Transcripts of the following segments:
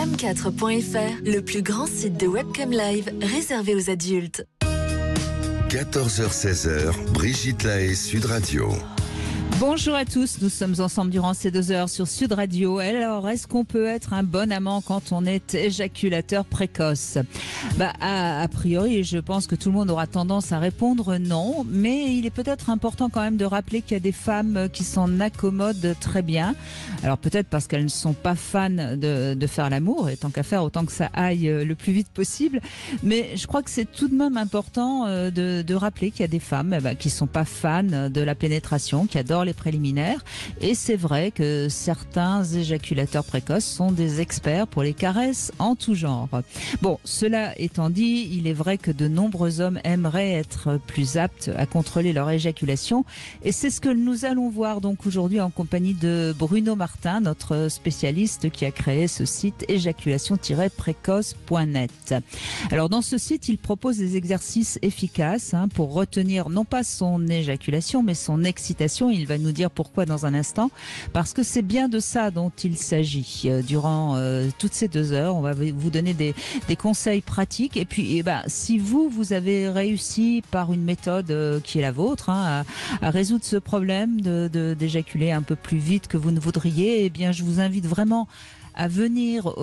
m4.fr, le plus grand site de webcam live réservé aux adultes. 14h-16h, Brigitte Lahaie, Sud Radio. Bonjour à tous, nous sommes ensemble durant ces 2 heures sur Sud Radio. Alors, est-ce qu'on peut être un bon amant quand on est éjaculateur précoce ? A priori, je pense que tout le monde aura tendance à répondre non, mais il est peut-être important quand même de rappeler qu'il y a des femmes qui s'en accommodent très bien. Alors peut-être parce qu'elles ne sont pas fans de faire l'amour, et tant qu'à faire, autant que ça aille le plus vite possible. Mais je crois que c'est tout de même important de rappeler qu'il y a des femmes qui sont pas fans de la pénétration, qui adorent les préliminaires, et c'est vrai que certains éjaculateurs précoces sont des experts pour les caresses en tout genre. Bon, cela étant dit, il est vrai que de nombreux hommes aimeraient être plus aptes à contrôler leur éjaculation, et c'est ce que nous allons voir donc aujourd'hui en compagnie de Bruno Martin, notre spécialiste qui a créé ce site éjaculation-précoce.net. Alors dans ce site, il propose des exercices efficaces pour retenir non pas son éjaculation mais son excitation. Il va nous dire pourquoi dans un instant, parce que c'est bien de ça dont il s'agit. Durant toutes ces 2 heures, on va vous donner des conseils pratiques, et puis si vous avez réussi par une méthode qui est la vôtre à résoudre ce problème d'éjaculer un peu plus vite que vous ne voudriez, eh bien je vous invite vraiment à venir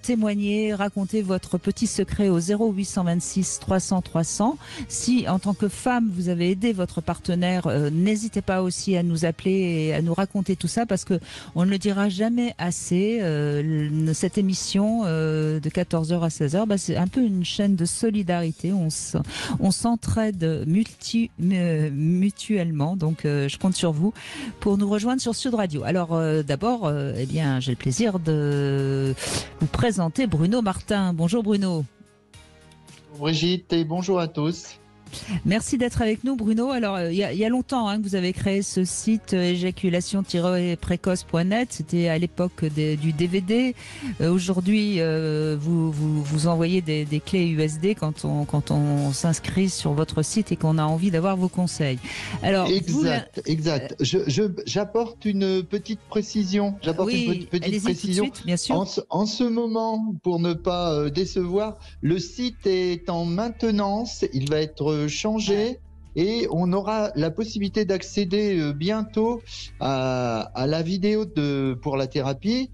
témoigner, raconter votre petit secret au 0826 300 300. Si, en tant que femme, vous avez aidé votre partenaire, n'hésitez pas aussi à nous appeler et à nous raconter tout ça, parce que on ne le dira jamais assez. Cette émission de 14h à 16h, c'est un peu une chaîne de solidarité. On s'entraide mutuellement. Donc, je compte sur vous pour nous rejoindre sur Sud Radio. Alors, d'abord, j'ai le plaisir de vous présenter Bruno Martin. Bonjour Bruno. Bonjour Brigitte et bonjour à tous. Merci d'être avec nous Bruno. Alors il y a longtemps que vous avez créé ce site éjaculation-précoce.net. C'était à l'époque du DVD. Aujourd'hui vous envoyez des clés USB quand on s'inscrit sur votre site et qu'on a envie d'avoir vos conseils. Alors exact. J'apporte une petite précision. Une petite précision. Tout de suite, bien sûr. En ce moment, pour ne pas décevoir, le site est en maintenance. Il va être changé et on aura la possibilité d'accéder bientôt à la vidéo pour la thérapie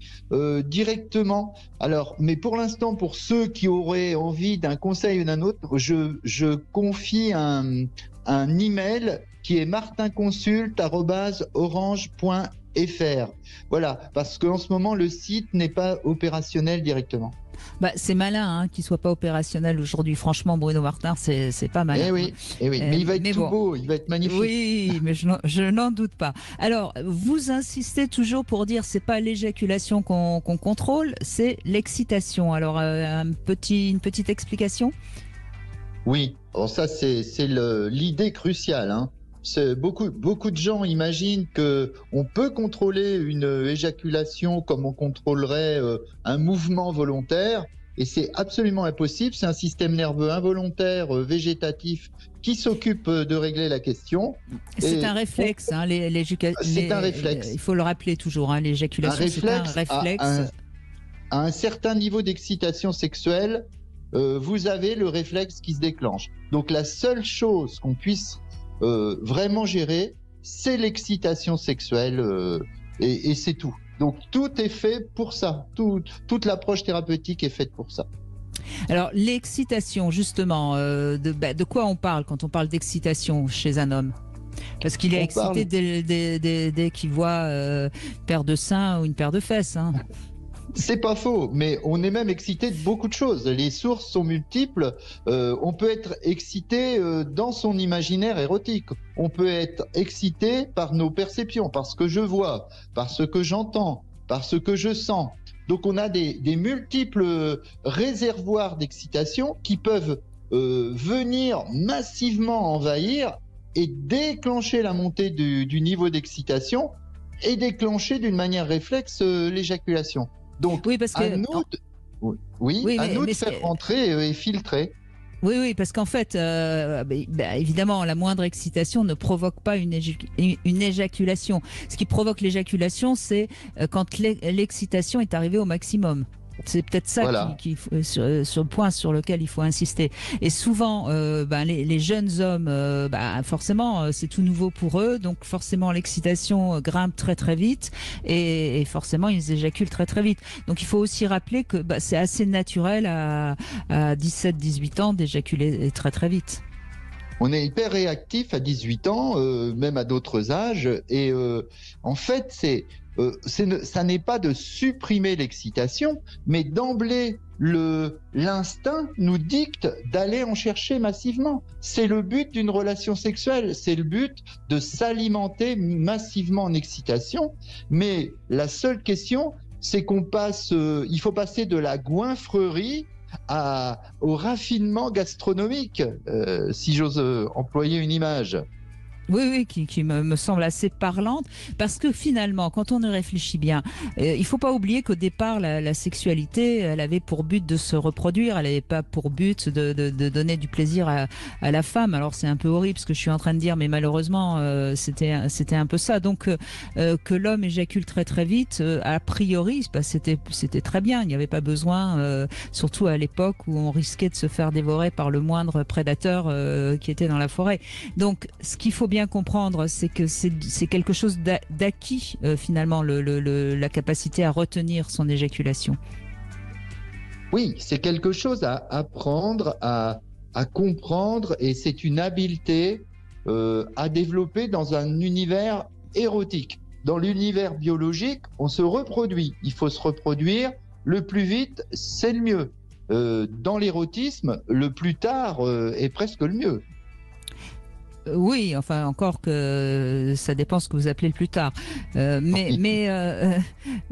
directement. Alors, mais pour l'instant, pour ceux qui auraient envie d'un conseil ou d'un autre, je confie un email qui est martinconsult@orange.fr. Voilà, parce qu'en ce moment, le site n'est pas opérationnel directement. C'est malin qu'il soit pas opérationnel aujourd'hui. Franchement, Bruno Martin, c'est pas malin. Eh oui. Mais il va être beau, il va être magnifique. Oui, mais je n'en doute pas. Alors, vous insistez toujours pour dire c'est pas l'éjaculation qu'on contrôle, c'est l'excitation. Alors, une petite explication ? Oui, alors ça c'est l'idée cruciale. Beaucoup de gens imaginent que on peut contrôler une éjaculation comme on contrôlerait un mouvement volontaire, et c'est absolument impossible. C'est un système nerveux involontaire végétatif qui s'occupe de régler la question. C'est un réflexe, c'est un réflexe. Il faut le rappeler toujours, l'éjaculation, c'est un réflexe. À un certain niveau d'excitation sexuelle, vous avez le réflexe qui se déclenche. Donc la seule chose qu'on puisse vraiment gérer, c'est l'excitation sexuelle et c'est tout. Donc tout est fait pour ça. Toute l'approche thérapeutique est faite pour ça. Alors l'excitation, justement, de quoi on parle quand on parle d'excitation chez un homme ? Parce qu'il est excité dès qu'il voit une paire de seins ou une paire de fesses. C'est pas faux, mais on est même excité de beaucoup de choses. Les sources sont multiples. On peut être excité dans son imaginaire érotique. On peut être excité par nos perceptions, par ce que je vois, par ce que j'entends, par ce que je sens. Donc on a des multiples réservoirs d'excitation qui peuvent venir massivement envahir et déclencher la montée du niveau d'excitation et déclencher d'une manière réflexe l'éjaculation. Donc, oui, parce que à nous de faire rentrer et filtrer. Oui, parce qu'en fait, évidemment, la moindre excitation ne provoque pas une éjaculation. Ce qui provoque l'éjaculation, c'est quand l'excitation est arrivée au maximum. C'est peut-être ça Voilà. sur le point sur lequel il faut insister. Et souvent, les jeunes hommes, forcément, c'est tout nouveau pour eux, donc forcément l'excitation grimpe très très vite et forcément ils éjaculent très très vite. Donc il faut aussi rappeler que c'est assez naturel à 17-18 ans d'éjaculer très très vite. On est hyper réactif à 18 ans, même à d'autres âges. Et en fait, ça n'est pas de supprimer l'excitation, mais d'emblée, l'instinct nous dicte d'aller en chercher massivement. C'est le but d'une relation sexuelle, c'est le but de s'alimenter massivement en excitation. Mais la seule question, c'est il faut passer de la goinfrerie au raffinement gastronomique, si j'ose employer une image. Oui, qui me semble assez parlante, parce que finalement, quand on y réfléchit bien, il faut pas oublier qu'au départ, la sexualité, elle avait pour but de se reproduire, elle n'avait pas pour but de donner du plaisir à la femme. Alors c'est un peu horrible ce que je suis en train de dire, mais malheureusement, c'était un peu ça. Donc que l'homme éjacule très très vite, a priori, c'était très bien. Il n'y avait pas besoin, surtout à l'époque où on risquait de se faire dévorer par le moindre prédateur qui était dans la forêt. Donc ce qu'il faut bien comprendre, c'est que c'est quelque chose d'acquis, finalement, la capacité à retenir son éjaculation. Oui, c'est quelque chose à apprendre, à comprendre, et c'est une habileté à développer dans un univers érotique. Dans l'univers biologique, on se reproduit. Il faut se reproduire le plus vite, c'est le mieux. Dans l'érotisme, le plus tard est presque le mieux. Oui, enfin encore que ça dépend ce que vous appelez le plus tard.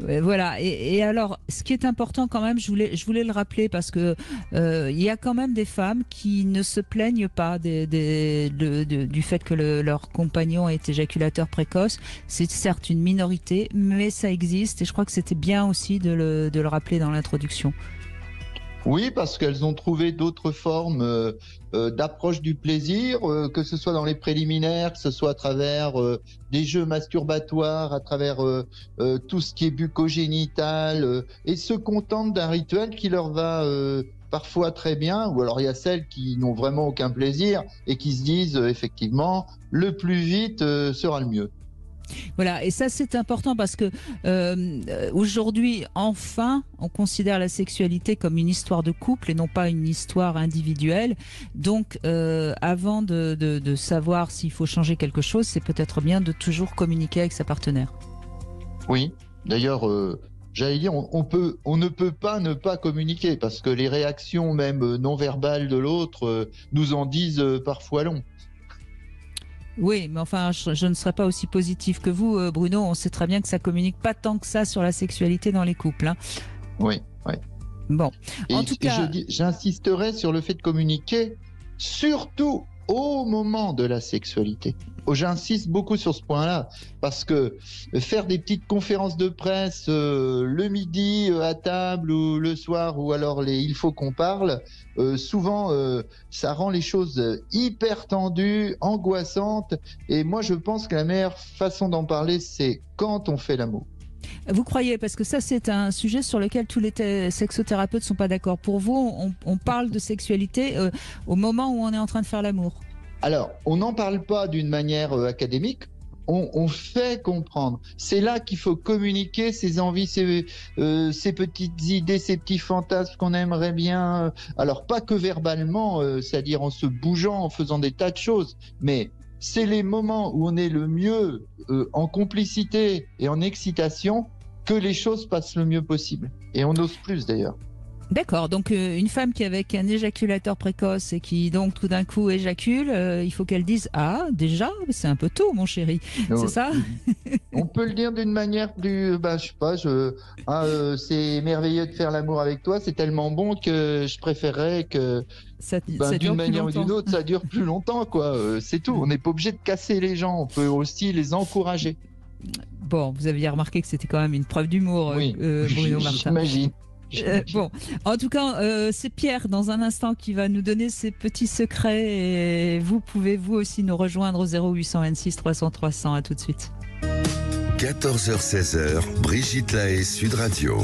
Voilà. Et alors, ce qui est important quand même, je voulais le rappeler parce que il y a quand même des femmes qui ne se plaignent pas du fait que leur compagnon est éjaculateur précoce. C'est certes une minorité, mais ça existe et je crois que c'était bien aussi de le rappeler dans l'introduction. Oui, parce qu'elles ont trouvé d'autres formes d'approche du plaisir, que ce soit dans les préliminaires, que ce soit à travers des jeux masturbatoires, à travers tout ce qui est bucco-génital, et se contentent d'un rituel qui leur va parfois très bien, ou alors il y a celles qui n'ont vraiment aucun plaisir et qui se disent effectivement, le plus vite sera le mieux. Voilà, et ça c'est important parce que aujourd'hui, enfin, on considère la sexualité comme une histoire de couple et non pas une histoire individuelle. Donc, avant de savoir s'il faut changer quelque chose, c'est peut-être bien de toujours communiquer avec sa partenaire. Oui, d'ailleurs, j'allais dire, on ne peut pas ne pas communiquer parce que les réactions même non verbales de l'autre nous en disent parfois long. Oui, mais enfin, je ne serais pas aussi positif que vous, Bruno. On sait très bien que ça communique pas tant que ça sur la sexualité dans les couples, hein. Oui, oui. Bon, en tout cas, j'insisterai sur le fait de communiquer, surtout au moment de la sexualité. J'insiste beaucoup sur ce point-là, parce que faire des petites conférences de presse le midi à table ou le soir, ou alors il faut qu'on parle, souvent ça rend les choses hyper tendues, angoissantes, et moi je pense que la meilleure façon d'en parler, c'est quand on fait l'amour. vous croyez, parce que ça c'est un sujet sur lequel tous les sexothérapeutes ne sont pas d'accord. Pour vous, on parle de sexualité au moment où on est en train de faire l'amour. Alors, on n'en parle pas d'une manière académique, on fait comprendre. C'est là qu'il faut communiquer ses envies, ses petites idées, ses petits fantasmes qu'on aimerait bien. Alors, pas que verbalement, c'est-à-dire en se bougeant, en faisant des tas de choses, mais c'est les moments où on est le mieux en complicité et en excitation que les choses passent le mieux possible. Et on ose plus d'ailleurs. D'accord, donc une femme qui est avec un éjaculateur précoce et qui donc tout d'un coup éjacule, il faut qu'elle dise « Ah, déjà, c'est un peu tôt mon chéri », c'est ça? On peut le dire d'une manière plus, je sais pas, c'est merveilleux de faire l'amour avec toi, c'est tellement bon que je préférerais que Ça d'une dure plus manière ou longtemps. d'une autre, ça dure plus longtemps, quoi. C'est tout, on n'est pas obligé de casser les gens, on peut aussi les encourager. Bon, vous aviez remarqué que c'était quand même une preuve d'humour, Oui, Bruno Martin. j'imagine. Bon, en tout cas, c'est Pierre dans un instant qui va nous donner ses petits secrets et vous pouvez vous aussi nous rejoindre au 0826 300 300. À tout de suite. 14h-16h, Brigitte Lahaie, Sud Radio.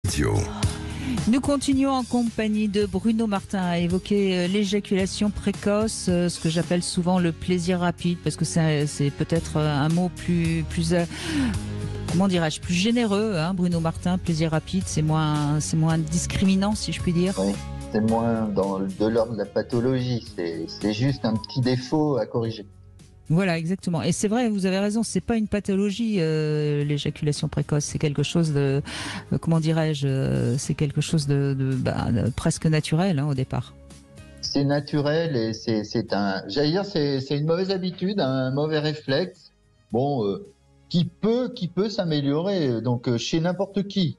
Radio. Nous continuons en compagnie de Bruno Martin à évoquer l'éjaculation précoce, ce que j'appelle souvent le plaisir rapide, parce que c'est peut-être un mot plus comment dirais-je, plus généreux, hein, Bruno Martin. Plaisir rapide, c'est moins discriminant, si je puis dire. Oui, c'est moins de l'ordre de la pathologie, c'est juste un petit défaut à corriger. Voilà, exactement. Et c'est vrai, vous avez raison, c'est pas une pathologie, l'éjaculation précoce. C'est quelque chose de, comment dirais-je, c'est quelque chose de presque naturel, hein, au départ. C'est naturel et j'allais dire, c'est une mauvaise habitude, un mauvais réflexe. Bon, qui peut s'améliorer. Donc chez n'importe qui.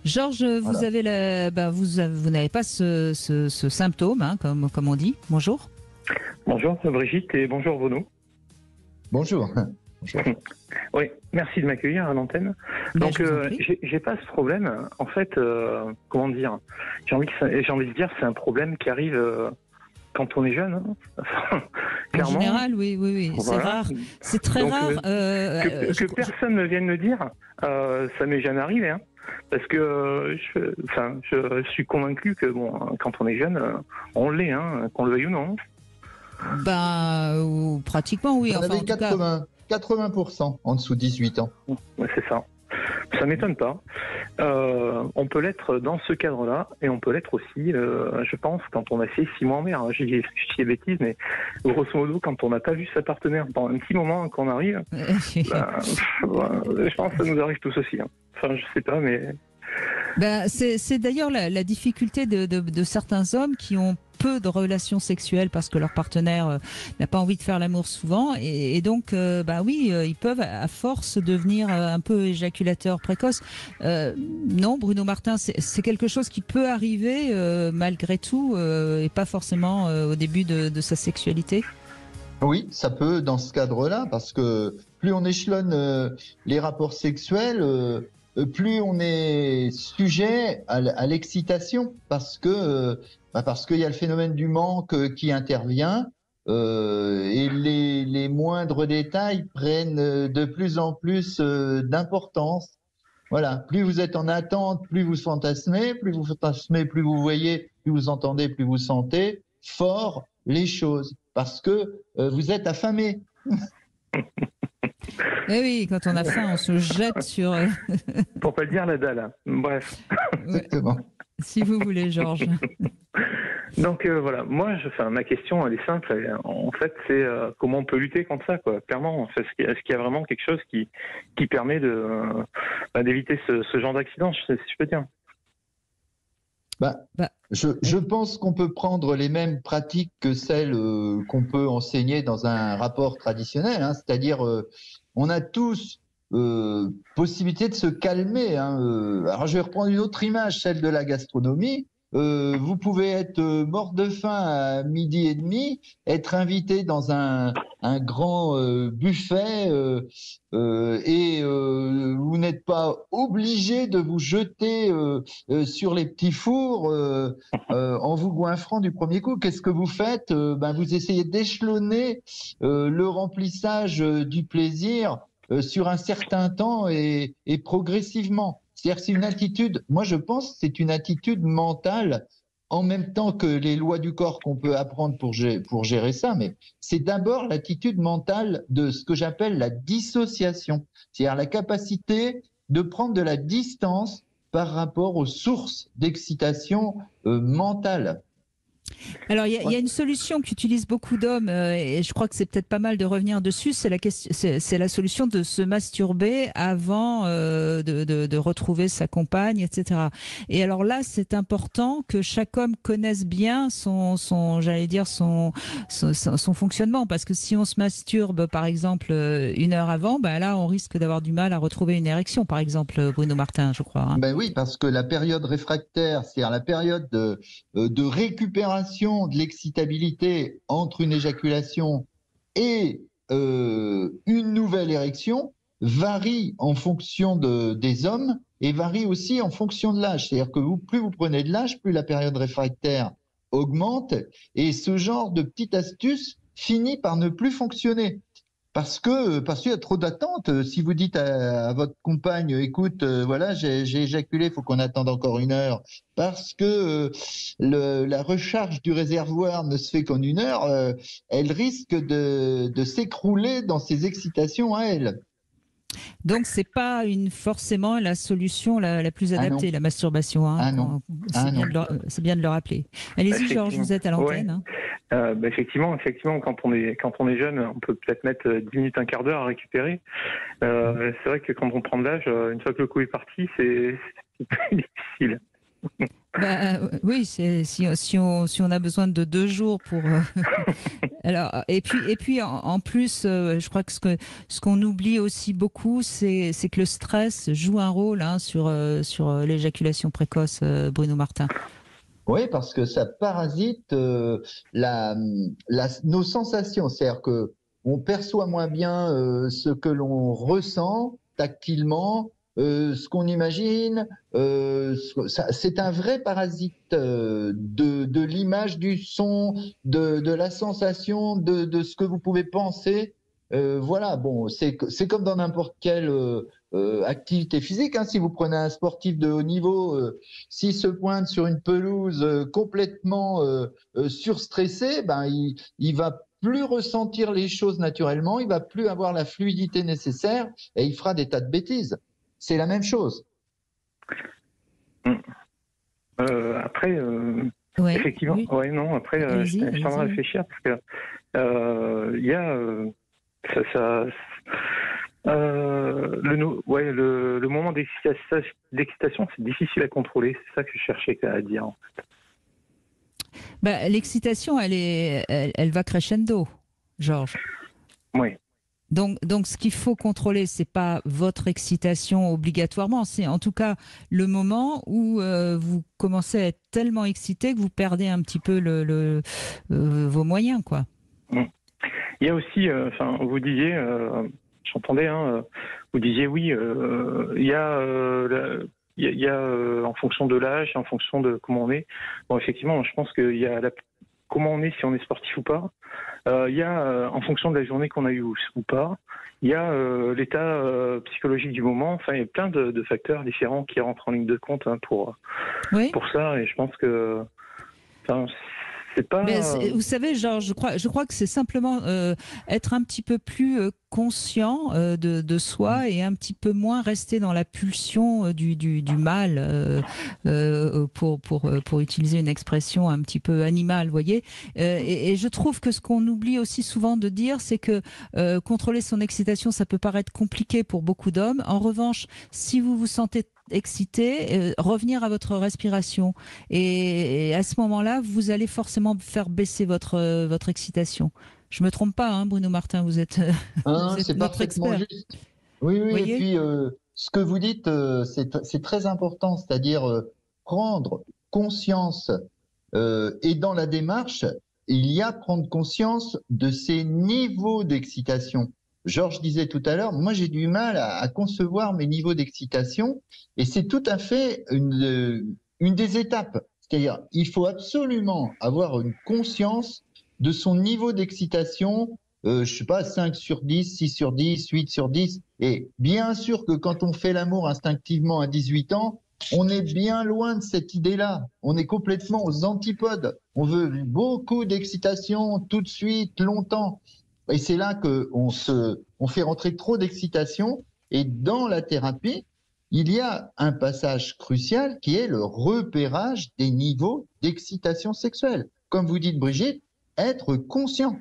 Georges, vous avez vous n'avez pas ce symptôme, hein, comme on dit. Bonjour. Bonjour Brigitte et bonjour Bruno. Bonjour. Oui, merci de m'accueillir à l'antenne. Donc j'ai pas ce problème. En fait, comment dire, j'ai envie de dire c'est un problème qui arrive quand on est jeune. Hein. En général, oui. Voilà. C'est rare. C'est très rare. Que personne ne vienne me dire, ça m'est jamais arrivé. Hein. Parce que je suis convaincu que quand on est jeune, on l'est, hein, qu'on le veuille ou non. Pratiquement oui. On avait 80% en dessous de 18 ans. Ouais, c'est ça. Ça m'étonne pas. On peut l'être dans ce cadre-là et on peut l'être aussi, je pense, quand on a fait 6 mois en mer. J'ai dit des bêtises, mais grosso modo, quand on n'a pas vu sa partenaire pendant un petit moment qu'on arrive, je pense que ça nous arrive tous aussi. Hein. Enfin, je sais pas, mais... c'est d'ailleurs la difficulté de certains hommes qui ont peu de relations sexuelles parce que leur partenaire n'a pas envie de faire l'amour souvent et donc ils peuvent à force devenir un peu éjaculateurs précoces. Non, Bruno Martin, c'est quelque chose qui peut arriver malgré tout et pas forcément au début de sa sexualité. Oui, ça peut dans ce cadre-là parce que plus on échelonne les rapports sexuels, plus on est sujet à l'excitation parce qu'il y a le phénomène du manque qui intervient et les moindres détails prennent de plus en plus d'importance. Voilà, plus vous êtes en attente, plus vous fantasmez, plus vous voyez, plus vous entendez, plus vous sentez fort les choses parce que vous êtes affamé. Eh oui, quand on a faim, on se jette sur... Pour pas dire la dalle. Bref. Exactement. Si vous voulez, Georges. Donc voilà, ma question, elle est simple. En fait, c'est comment on peut lutter contre ça, quoi. Clairement, est-ce qu'il y a vraiment quelque chose qui permet d'éviter ce genre d'accident, si je peux dire. Je pense qu'on peut prendre les mêmes pratiques que celles qu'on peut enseigner dans un rapport traditionnel, hein, c'est-à-dire on a tous possibilité de se calmer. Hein, alors je vais reprendre une autre image, celle de la gastronomie. Vous pouvez être mort de faim à 12h30, être invité dans un grand buffet et vous n'êtes pas obligé de vous jeter sur les petits fours en vous goinfrant du premier coup. Qu'est-ce que vous faites? Vous essayez d'échelonner le remplissage du plaisir sur un certain temps et progressivement. C'est-à-dire que c'est une attitude, moi je pense que c'est une attitude mentale en même temps que les lois du corps qu'on peut apprendre pour gérer ça, mais c'est d'abord l'attitude mentale de ce que j'appelle la dissociation, c'est-à-dire la capacité de prendre de la distance par rapport aux sources d'excitation mentale. Alors, il y a une solution qu'utilisent beaucoup d'hommes, et je crois que c'est peut-être pas mal de revenir dessus, c'est la solution de se masturber avant de retrouver sa compagne, etc. Et alors là, c'est important que chaque homme connaisse bien son fonctionnement, parce que si on se masturbe, par exemple, 1 heure avant, là, on risque d'avoir du mal à retrouver une érection, par exemple, Bruno Martin, je crois. Hein. Oui, parce que la période réfractaire, c'est-à-dire la période de récupération de l'excitabilité entre une éjaculation et une nouvelle érection varie en fonction des hommes et varie aussi en fonction de l'âge. C'est-à-dire que plus vous prenez de l'âge, plus la période réfractaire augmente et ce genre de petite astuce finit par ne plus fonctionner. parce qu'il y a trop d'attentes. Si vous dites à votre compagne, écoute, voilà, j'ai éjaculé, il faut qu'on attende encore 1 heure, parce que la recharge du réservoir ne se fait qu'en 1 heure, elle risque de s'écrouler dans ses excitations à elle. Donc, c'est pas forcément la solution la plus adaptée, la masturbation. Hein, Ah non. C'est bien de le rappeler. Allez-y, Georges, vous êtes à l'antenne. Ouais. Hein. Effectivement, quand on est jeune, on peut peut-être mettre 10 minutes, un quart d'heure à récupérer. C'est vrai que quand on prend de l'âge, une fois que le coup est parti, c'est plus difficile. Oui, si on a besoin de 2 jours pour. Alors, et puis en plus, je crois que ce qu'on oublie aussi beaucoup, c'est que le stress joue un rôle sur l'éjaculation précoce, Bruno Martin. Oui, parce que ça parasite nos sensations. C'est-à-dire que on perçoit moins bien ce que l'on ressent tactilement, ce qu'on imagine. C'est un vrai parasite de l'image, du son, de la sensation, de ce que vous pouvez penser. Voilà, bon, c'est comme dans n'importe quelle activité physique. Hein. Si vous prenez un sportif de haut niveau, s'il se pointe sur une pelouse complètement surstressé, il va plus ressentir les choses naturellement, il va plus avoir la fluidité nécessaire et il fera des tas de bêtises. C'est la même chose. Après, effectivement, oui. après, je suis en train de réfléchir parce que il y a le moment d'excitation, c'est difficile à contrôler. C'est ça que je cherchais à dire. En fait. L'excitation, elle va crescendo, Georges. Oui. Donc, ce qu'il faut contrôler, c'est pas votre excitation obligatoirement, c'est en tout cas le moment où vous commencez à être tellement excité que vous perdez un petit peu vos moyens, quoi. Il y a aussi, vous disiez, j'entendais, vous disiez oui, il y a en fonction de l'âge, en fonction de comment on est. Bon, effectivement, je pense qu'il y a comment on est, si on est sportif ou pas. Il y a en fonction de la journée qu'on a eue ou pas. Il y a l'état psychologique du moment. Enfin, il y a plein de facteurs différents qui rentrent en ligne de compte pour ça. Et je pense que c'est pas. Vous savez, Georges, je crois que c'est simplement être un petit peu plus conscient de soi et un petit peu moins rester dans la pulsion du mal, pour utiliser une expression un petit peu animale, vous voyez. Et je trouve que ce qu'on oublie aussi souvent de dire, c'est que contrôler son excitation, ça peut paraître compliqué pour beaucoup d'hommes. En revanche, si vous vous sentez excité, revenir à votre respiration et à ce moment-là, vous allez forcément faire baisser votre excitation. Je me trompe pas, hein, Bruno Martin, vous êtes c'est notre expert. Juste. Oui, et puis ce que vous dites, c'est très important, c'est-à-dire prendre conscience et dans la démarche, il y a prendre conscience de ces niveaux d'excitation. Georges disait tout à l'heure, moi j'ai du mal à concevoir mes niveaux d'excitation et c'est tout à fait une des étapes. C'est-à-dire, il faut absolument avoir une conscience de son niveau d'excitation, je sais pas, 5 sur 10, 6 sur 10, 8 sur 10. Et bien sûr que quand on fait l'amour instinctivement à 18 ans, on est bien loin de cette idée-là. On est complètement aux antipodes. On veut beaucoup d'excitation tout de suite, longtemps. Et c'est là qu'on fait rentrer trop d'excitation. Et dans la thérapie, il y a un passage crucial qui est le repérage des niveaux d'excitation sexuelle. Comme vous dites, Brigitte, être conscient.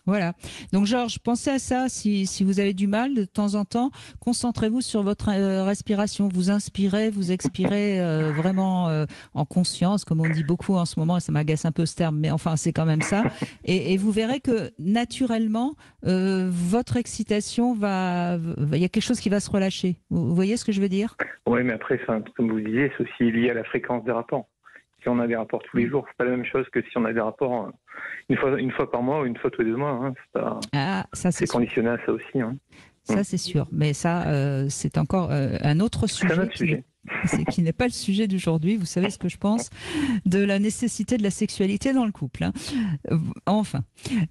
Voilà. Donc, Georges, pensez à ça. Si vous avez du mal, de temps en temps, concentrez-vous sur votre respiration. Vous inspirez, vous expirez vraiment en conscience, comme on dit beaucoup en ce moment. Ça m'agace un peu ce terme, mais enfin, c'est quand même ça. Et vous verrez que naturellement, votre excitation il y a quelque chose qui va se relâcher. Vous voyez ce que je veux dire? Oui, mais après, comme vous le disiez, c'est aussi lié à la fréquence des rapports. Si on a des rapports tous les jours, c'est pas la même chose que si on a des rapports une fois par mois ou une fois tous les 2 mois. Hein. C'est conditionné à ça aussi. Hein. Ça, c'est sûr. Mais ça, c'est encore un autre sujet. qui n'est pas le sujet d'aujourd'hui. Vous savez ce que je pense de la nécessité de la sexualité dans le couple. Hein. Enfin.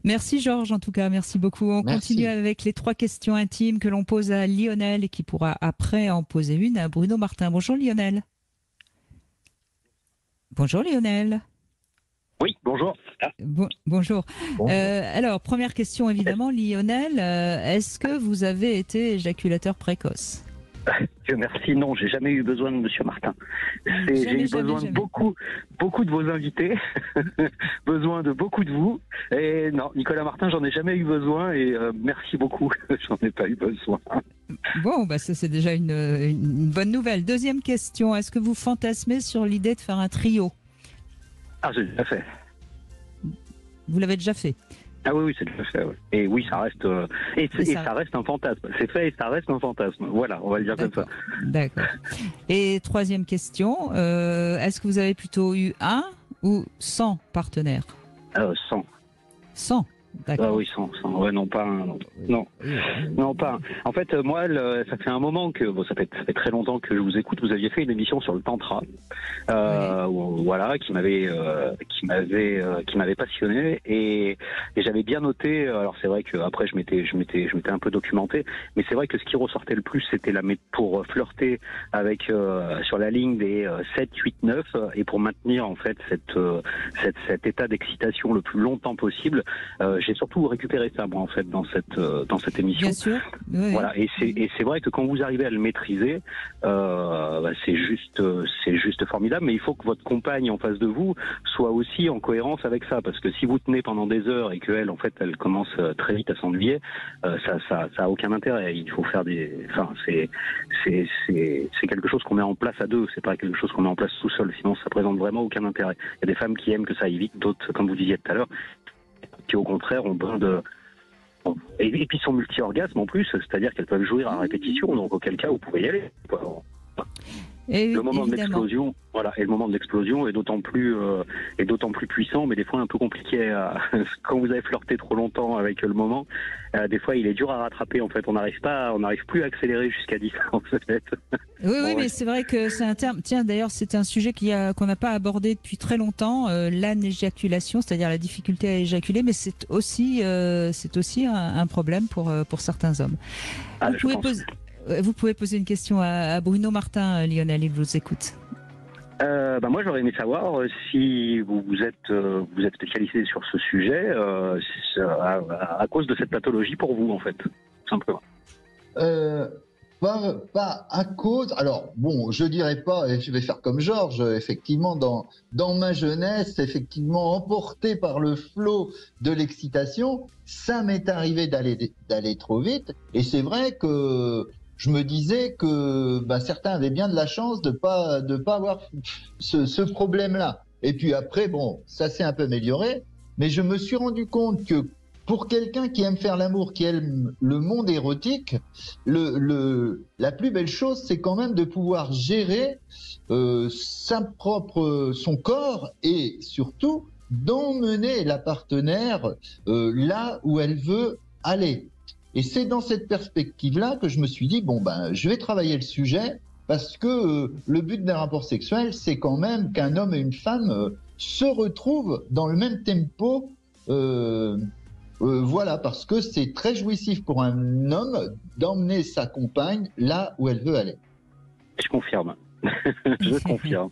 Merci Georges, en tout cas. Merci beaucoup. On continue avec les 3 questions intimes que l'on pose à Lionel et qui pourra après en poser une à Bruno Martin. Bonjour Lionel. Bonjour Lionel. Oui, bonjour. Bonjour. Alors, première question évidemment, Lionel. Est-ce que vous avez été éjaculateur précoce ? Dieu merci, non, j'ai jamais eu besoin de Monsieur Martin. J'ai eu besoin de beaucoup de vos invités, besoin de beaucoup de vous. Et non, Nicolas Martin, j'en ai jamais eu besoin et merci beaucoup, j'en ai pas eu besoin. Bon, bah ça c'est déjà une bonne nouvelle. Deuxième question, est-ce que vous fantasmez sur l'idée de faire un trio ? Ah, j'ai déjà fait. Vous l'avez déjà fait ? Ah oui, c'est déjà fait. Ouais. Et oui, ça reste ça reste un fantasme. C'est fait et ça reste un fantasme. Voilà, on va le dire comme ça. D'accord. Et troisième question, est-ce que vous avez plutôt eu 1 ou 100 partenaires ? 100. 100. D'accord. Ah oui, 100. Ouais, non, pas un. Non, pas un. En fait, moi, ça fait un moment que, ça fait très longtemps que je vous écoute. Vous aviez fait une émission sur le tantra, voilà, qui m'avait passionné et j'avais bien noté. Alors c'est vrai que après je m'étais un peu documenté, mais c'est vrai que ce qui ressortait le plus, c'était pour flirter avec sur la ligne des 7, 8, 9 et pour maintenir en fait cet état d'excitation le plus longtemps possible. J'ai surtout récupéré ça, moi, en fait, dans cette émission. Bien sûr. Oui. Voilà. Et c'est vrai que quand vous arrivez à le maîtriser, c'est juste formidable. Mais il faut que votre compagne en face de vous soit aussi en cohérence avec ça, parce que si vous tenez pendant des heures et qu'elle, en fait, elle commence très vite à s'ennuyer, ça a aucun intérêt. Il faut faire c'est quelque chose qu'on met en place à deux. C'est pas quelque chose qu'on met en place tout seul. Sinon, ça présente vraiment aucun intérêt. Il y a des femmes qui aiment que ça aille vite, d'autres, comme vous disiez tout à l'heure, qui au contraire ont besoin de... Et puis sont multi-orgasmes en plus, c'est-à-dire qu'elles peuvent jouir à répétition, donc auquel cas vous pouvez y aller. Le moment de l'explosion, voilà, et le moment de l'explosion est d'autant plus puissant, mais des fois un peu compliqué. Quand vous avez flirté trop longtemps avec le moment, des fois il est dur à rattraper. En fait, on n'arrive plus à accélérer jusqu'à 10 en fait. Oui, mais c'est vrai que c'est un terme. Tiens, d'ailleurs, c'est un sujet qu'on n'a pas abordé depuis très longtemps, l'anéjaculation, c'est-à-dire la difficulté à éjaculer, mais c'est aussi un problème pour certains hommes. Vous pouvez poser une question à Bruno Martin, Lionel, il vous écoute. Moi, j'aurais aimé savoir si vous êtes spécialisé sur ce sujet à cause de cette pathologie pour vous, en fait, tout simplement. Pas à cause. Alors, bon, je dirais pas, et je vais faire comme Georges, effectivement, dans ma jeunesse, effectivement, emporté par le flot de l'excitation, ça m'est arrivé d'aller trop vite. Et c'est vrai que je me disais que certains avaient bien de la chance de pas avoir ce problème-là. Et puis après, bon, ça s'est un peu amélioré, mais je me suis rendu compte que pour quelqu'un qui aime faire l'amour, qui aime le monde érotique, la plus belle chose, c'est quand même de pouvoir gérer son corps et surtout d'emmener la partenaire là où elle veut aller. Et c'est dans cette perspective-là que je me suis dit, je vais travailler le sujet parce que le but d'un rapport sexuel, c'est quand même qu'un homme et une femme se retrouvent dans le même tempo. Voilà, parce que c'est très jouissif pour un homme d'emmener sa compagne là où elle veut aller. Je confirme. Je confirme.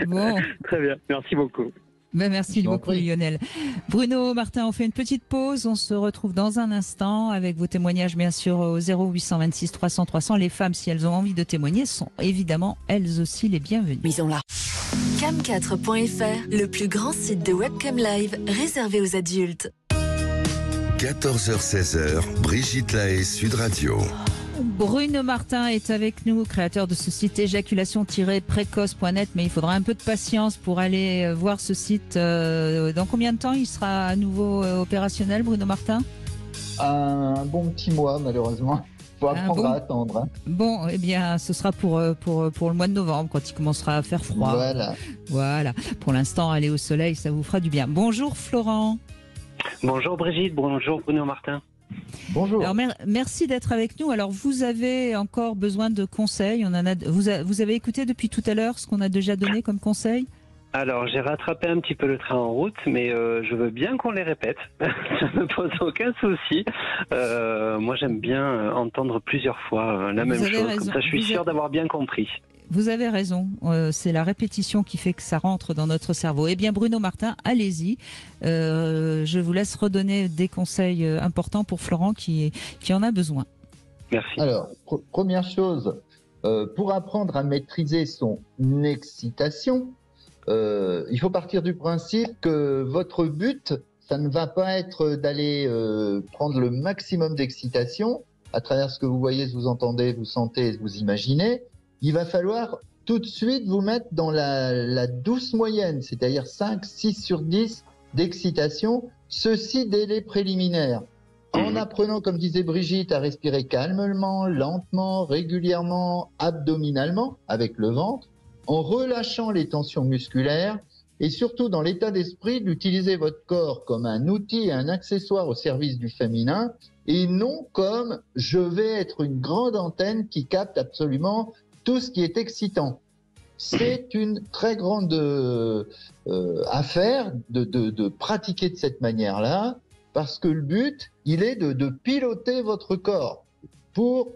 Bon. Très bien, merci beaucoup. Merci beaucoup Lionel. Bruno Martin, on fait une petite pause. On se retrouve dans un instant avec vos témoignages bien sûr au 0826 300 300. Les femmes, si elles ont envie de témoigner, sont évidemment elles aussi les bienvenues. Misons-la. Cam4.fr, le plus grand site de webcam live réservé aux adultes. 14h-16h, Brigitte Lahaie, Sud Radio. Bruno Martin est avec nous, créateur de ce site éjaculation-précoce.net, mais il faudra un peu de patience pour aller voir ce site. Dans combien de temps il sera à nouveau opérationnel, Bruno Martin ? Un bon petit mois, malheureusement. Il faut apprendre à attendre. Hein. Bon, eh bien, ce sera pour le mois de novembre, quand il commencera à faire froid. Voilà. Pour l'instant, aller au soleil, ça vous fera du bien. Bonjour Florent. Bonjour Brigitte, bonjour Bruno Martin. Bonjour. Alors, merci d'être avec nous. Alors, vous avez encore besoin de conseils. Vous avez écouté depuis tout à l'heure ce qu'on a déjà donné comme conseil? Alors, j'ai rattrapé un petit peu le train en route, mais je veux bien qu'on les répète. Ça ne me pose aucun souci. Moi, j'aime bien entendre plusieurs fois la même chose. Raison. Comme ça, je suis sûr d'avoir bien compris. Vous avez raison. C'est la répétition qui fait que ça rentre dans notre cerveau. Eh bien, Bruno Martin, allez-y. Je vous laisse redonner des conseils importants pour Florent qui en a besoin. Merci. Alors, première chose, pour apprendre à maîtriser son excitation, il faut partir du principe que votre but, ça ne va pas être d'aller prendre le maximum d'excitation à travers ce que vous voyez, vous entendez, vous sentez, vous imaginez. Il va falloir tout de suite vous mettre dans la douce moyenne, c'est-à-dire 5, 6 sur 10 d'excitation, ceci dès les préliminaires. En apprenant, comme disait Brigitte, à respirer calmement, lentement, régulièrement, abdominalement, avec le ventre, en relâchant les tensions musculaires et surtout dans l'état d'esprit d'utiliser votre corps comme un outil et un accessoire au service du féminin et non comme je vais être une grande antenne qui capte absolument tout ce qui est excitant. C'est une très grande affaire de pratiquer de cette manière-là parce que le but, il est de piloter votre corps pour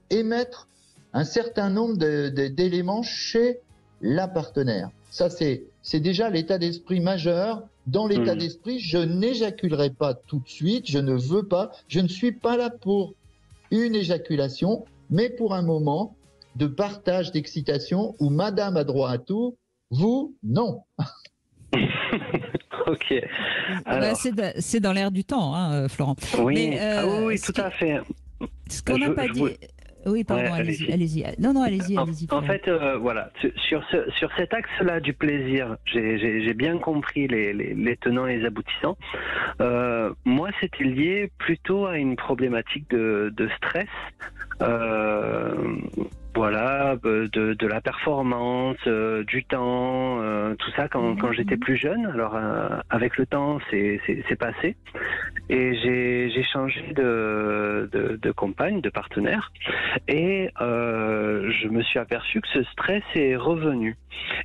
émettre un certain nombre d'éléments chez la partenaire. Ça, c'est déjà l'état d'esprit majeur. Dans l'état d'esprit, je n'éjaculerai pas tout de suite, je ne veux pas, je ne suis pas là pour une éjaculation, mais pour un moment de partage d'excitation où madame a droit à tout, vous, non. Ok. Alors... c'est dans l'air du temps, hein, Florent. Oui, mais, oui, tout à fait. Ce qu'on n'a pas dit... Oui, pardon, allez-y. Non, allez-y. En fait, voilà, sur cet axe-là du plaisir, j'ai bien compris les tenants et les aboutissants. Moi, c'était lié plutôt à une problématique de stress. Voilà, de la performance, du temps, tout ça quand j'étais plus jeune. Alors avec le temps, c'est passé et j'ai changé de compagne, de partenaire et je me suis aperçu que ce stress est revenu.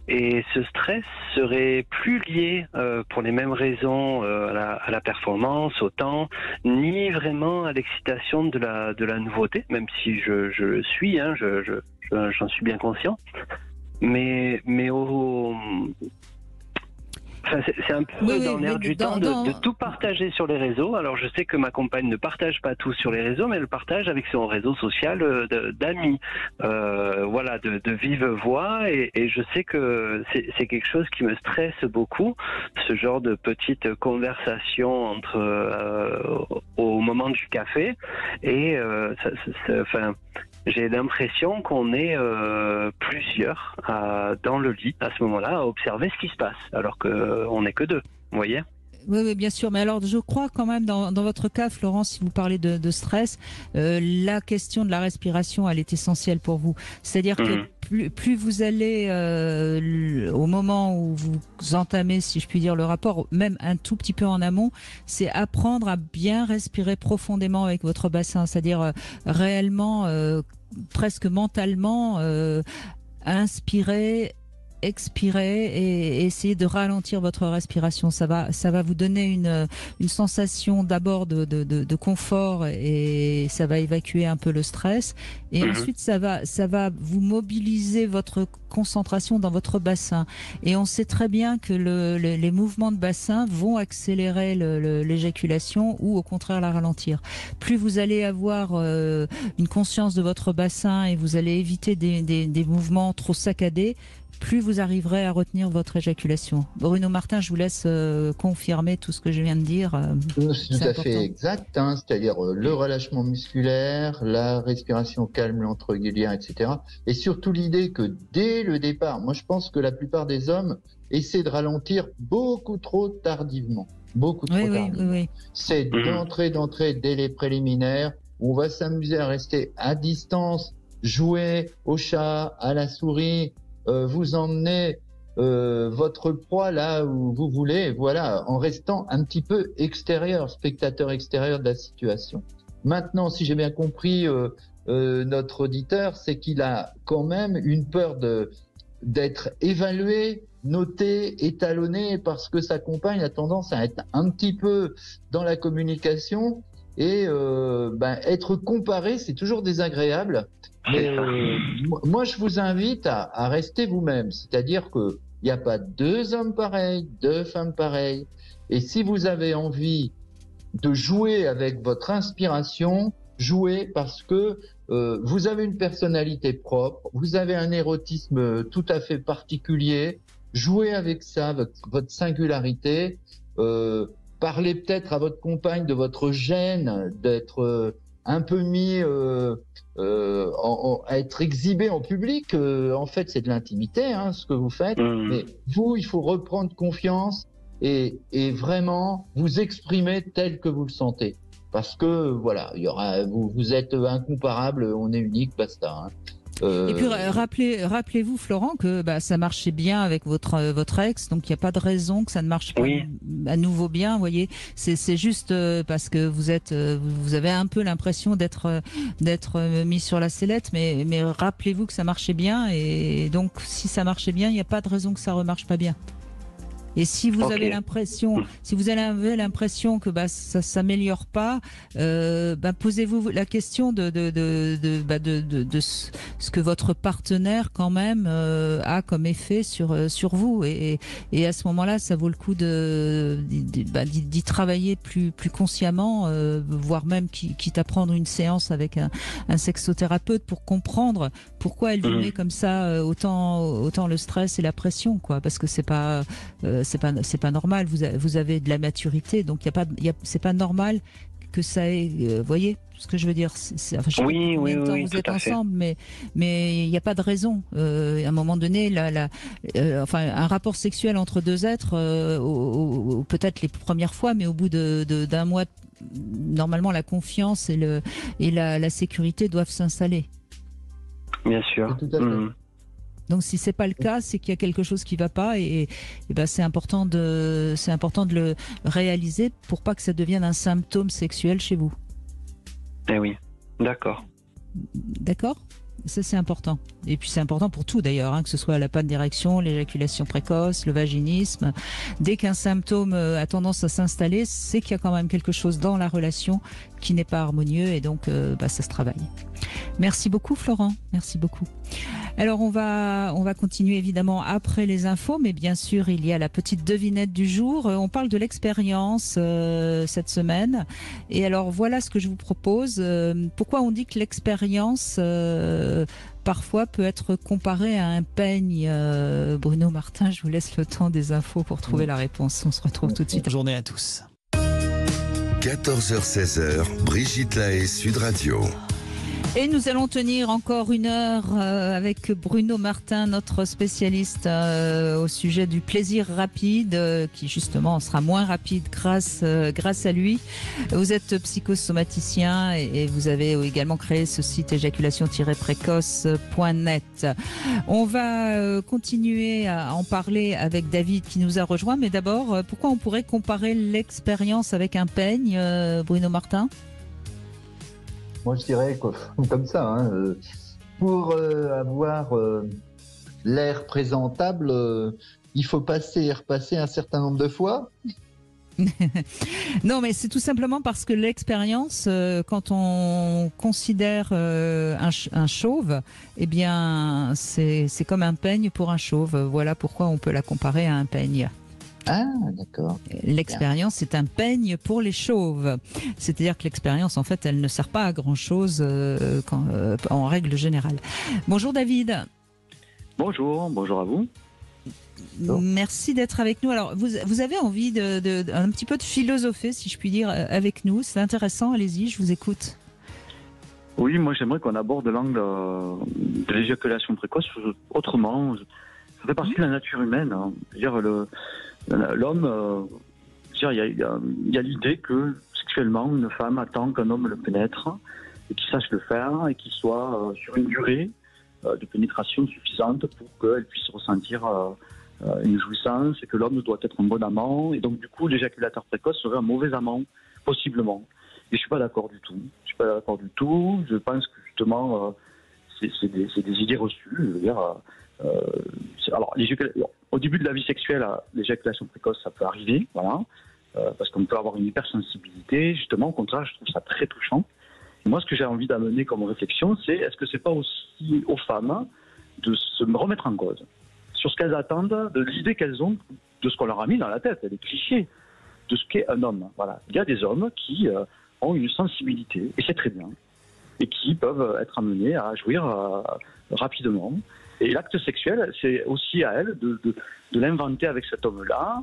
Et ce stress serait plus lié pour les mêmes raisons à la performance, au temps, ni vraiment à l'excitation de la nouveauté, même si je le suis, hein, j'en suis bien conscient. Mais enfin, c'est un peu dans l'air du temps de tout partager sur les réseaux. Alors je sais que ma compagne ne partage pas tout sur les réseaux, mais elle partage avec son réseau social d'amis, voilà, de vive voix. Et je sais que c'est quelque chose qui me stresse beaucoup, ce genre de petite conversation au moment du café. Et enfin, j'ai l'impression qu'on est plusieurs dans le lit à ce moment-là à observer ce qui se passe, alors qu'on n'est que deux, vous voyez ? Oui, bien sûr. Mais alors, je crois quand même, dans votre cas, Florence, si vous parlez de stress, la question de la respiration, elle est essentielle pour vous. C'est-à-dire que plus vous allez, au moment où vous entamez, si je puis dire, le rapport, même un tout petit peu en amont, c'est apprendre à bien respirer profondément avec votre bassin. C'est-à-dire réellement, presque mentalement, inspirer, expirer et essayer de ralentir votre respiration. Ça va vous donner une sensation d'abord de confort et ça va évacuer un peu le stress. Et ensuite, ça va vous mobiliser votre concentration dans votre bassin. Et on sait très bien que les mouvements de bassin vont accélérer l'éjaculation ou au contraire la ralentir. Plus vous allez avoir une conscience de votre bassin et vous allez éviter des mouvements trop saccadés, plus vous arriverez à retenir votre éjaculation. Bruno Martin, je vous laisse confirmer tout ce que je viens de dire. C'est tout à fait exact, hein, c'est-à-dire le relâchement musculaire, la respiration calme, lente, régulière, etc. Et surtout l'idée que dès le départ, moi je pense que la plupart des hommes essaient de ralentir beaucoup trop tardivement. Beaucoup trop tardivement. Oui. C'est d'entrer dès les préliminaires. On va s'amuser à rester à distance, jouer au chat, à la souris, vous emmener votre proie là où vous voulez, voilà, en restant un petit peu extérieur, spectateur extérieur de la situation. Maintenant, si j'ai bien compris notre auditeur, c'est qu'il a quand même une peur d'être évalué, noté, étalonné, parce que sa compagne a tendance à être un petit peu dans la communication et être comparé, c'est toujours désagréable. Mais moi, je vous invite à rester vous-même, c'est-à-dire que il n'y a pas deux hommes pareils, deux femmes pareilles. Et si vous avez envie de jouer avec votre inspiration, jouez parce que vous avez une personnalité propre, vous avez un érotisme tout à fait particulier. Jouez avec ça, votre singularité. Parlez peut-être à votre compagne de votre gêne d'être un peu mis à être exhibé en public. En fait, c'est de l'intimité, hein, ce que vous faites. Mais vous, il faut reprendre confiance et vraiment vous exprimer tel que vous le sentez. Parce que voilà, vous êtes incomparable, on est unique, basta. Hein. Et puis rappelez-vous Florent que ça marchait bien avec votre ex, donc il n'y a pas de raison que ça ne marche pas à nouveau bien. Vous voyez, c'est juste parce que vous avez un peu l'impression d'être mis sur la sellette, mais rappelez-vous que ça marchait bien, et donc si ça marchait bien, il n'y a pas de raison que ça remarche pas bien. Et si vous avez l'impression que ça s'améliore pas, posez-vous la question de ce que votre partenaire quand même a comme effet sur vous, et à ce moment-là, ça vaut le coup d'y travailler plus consciemment, voire même quitte à prendre une séance avec un sexothérapeute pour comprendre pourquoi elle vous met comme ça autant le stress et la pression, quoi, parce que c'est pas normal. Vous avez de la maturité, donc c'est pas normal que ça ait. Voyez ce que je veux dire? Je sais pas combien de temps vous êtes ensemble, mais il n'y a pas de raison. À un moment donné, un rapport sexuel entre deux êtres, peut-être les premières fois, mais au bout d'un mois, normalement, la confiance et la sécurité doivent s'installer. Bien sûr. Tout à fait. Donc si c'est pas le cas, c'est qu'il y a quelque chose qui va pas, et c'est important de le réaliser pour pas que ça devienne un symptôme sexuel chez vous. Eh oui, d'accord. D'accord ? Ça, c'est important. Et puis c'est important pour tout d'ailleurs, que ce soit la panne d'érection, l'éjaculation précoce, le vaginisme. Dès qu'un symptôme a tendance à s'installer, c'est qu'il y a quand même quelque chose dans la relation qui n'est pas harmonieux, et donc ça se travaille. Merci beaucoup Florent, merci beaucoup. Alors on va continuer évidemment après les infos, mais bien sûr il y a la petite devinette du jour. On parle de l'expérience cette semaine, et alors voilà ce que je vous propose. Pourquoi on dit que l'expérience parfois peut être comparée à un peigne? Bruno Martin, je vous laisse le temps des infos pour trouver la réponse. On se retrouve tout de suite. Bonne journée à tous. 14h-16h, Brigitte Lahaie, Sud Radio. Et nous allons tenir encore une heure avec Bruno Martin, notre spécialiste au sujet du plaisir rapide, qui justement sera moins rapide grâce à lui. Vous êtes psychosomaticien et vous avez également créé ce site éjaculation-précoce.net. On va continuer à en parler avec David qui nous a rejoint, mais d'abord, pourquoi on pourrait comparer l'expérience avec un peigne, Bruno Martin ? Moi, je dirais comme ça, pour avoir l'air présentable, il faut passer et repasser un certain nombre de fois. Non, mais c'est tout simplement parce que l'expérience, quand on considère un chauve, eh bien, c'est comme un peigne pour un chauve. Voilà pourquoi on peut la comparer à un peigne. Ah, d'accord. L'expérience, c'est un peigne pour les chauves. C'est-à-dire que l'expérience, en fait, elle ne sert pas à grand-chose en règle générale. Bonjour David. Bonjour à vous. Merci d'être avec nous. Alors, vous avez envie un petit peu de philosopher, si je puis dire, avec nous. C'est intéressant, allez-y, je vous écoute. Oui, moi j'aimerais qu'on aborde l'angle de l'éjaculation précoce autrement. Ça fait partie de la nature humaine. Hein. L'homme, il y a l'idée que sexuellement une femme attend qu'un homme le pénètre et qu'il sache le faire et qu'il soit sur une durée de pénétration suffisante pour qu'elle puisse ressentir une jouissance et que l'homme doit être un bon amant. Et donc, du coup, l'éjaculateur précoce serait un mauvais amant, possiblement. Et je ne suis pas d'accord du tout. Je pense que, justement, c'est des idées reçues. Je veux dire, alors, au début de la vie sexuelle, l'éjaculation précoce, ça peut arriver, voilà, parce qu'on peut avoir une hypersensibilité. Justement, au contraire, je trouve ça très touchant. Et moi, ce que j'ai envie d'amener comme réflexion, c'est est-ce que c'est pas aussi aux femmes de se remettre en cause sur ce qu'elles attendent, de l'idée qu'elles ont de ce qu'on leur a mis dans la tête, des clichés de ce qu'est un homme. Voilà. Il y a des hommes qui ont une sensibilité, et c'est très bien, et qui peuvent être amenés à jouir rapidement. Et l'acte sexuel, c'est aussi à elle de l'inventer avec cet homme-là,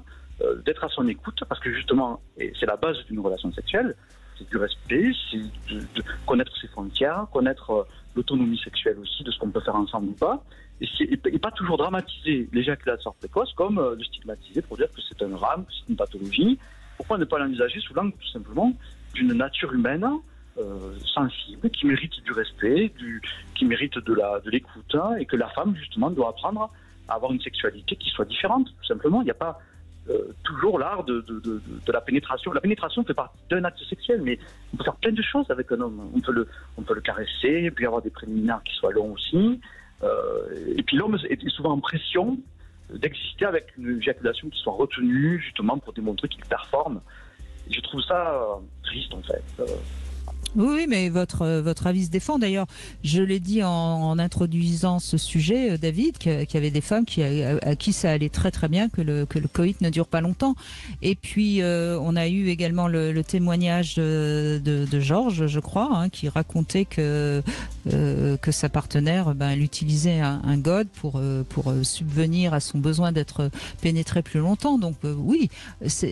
d'être à son écoute, parce que justement, et c'est la base d'une relation sexuelle, c'est du respect, c'est de connaître ses frontières, connaître l'autonomie sexuelle aussi, de ce qu'on peut faire ensemble ou pas, et pas toujours dramatiser l'éjaculation précoce comme le stigmatiser pour dire que c'est un drame, que c'est une pathologie. Pourquoi ne pas l'envisager sous l'angle tout simplement d'une nature humaine sensible, qui mérite du respect, qui mérite de l'écoute, hein, et que la femme justement doit apprendre à avoir une sexualité qui soit différente, tout simplement. Il n'y a pas toujours l'art de la pénétration. La pénétration fait partie d'un acte sexuel, mais on peut faire plein de choses avec un homme. On peut le caresser, et puis avoir des préliminaires qui soient longs aussi. Et puis l'homme est souvent en pression d'exister avec une éjaculation qui soit retenue, justement pour démontrer qu'il performe. Et je trouve ça triste, en fait. Oui, mais votre avis se défend. D'ailleurs, je l'ai dit en introduisant ce sujet, David, qu'il y avait des femmes à qui ça allait très très bien, que le coït ne dure pas longtemps. Et puis, on a eu également le témoignage de Georges, je crois, hein, qui racontait que sa partenaire, elle utilisait un god pour subvenir à son besoin d'être pénétré plus longtemps. Donc oui,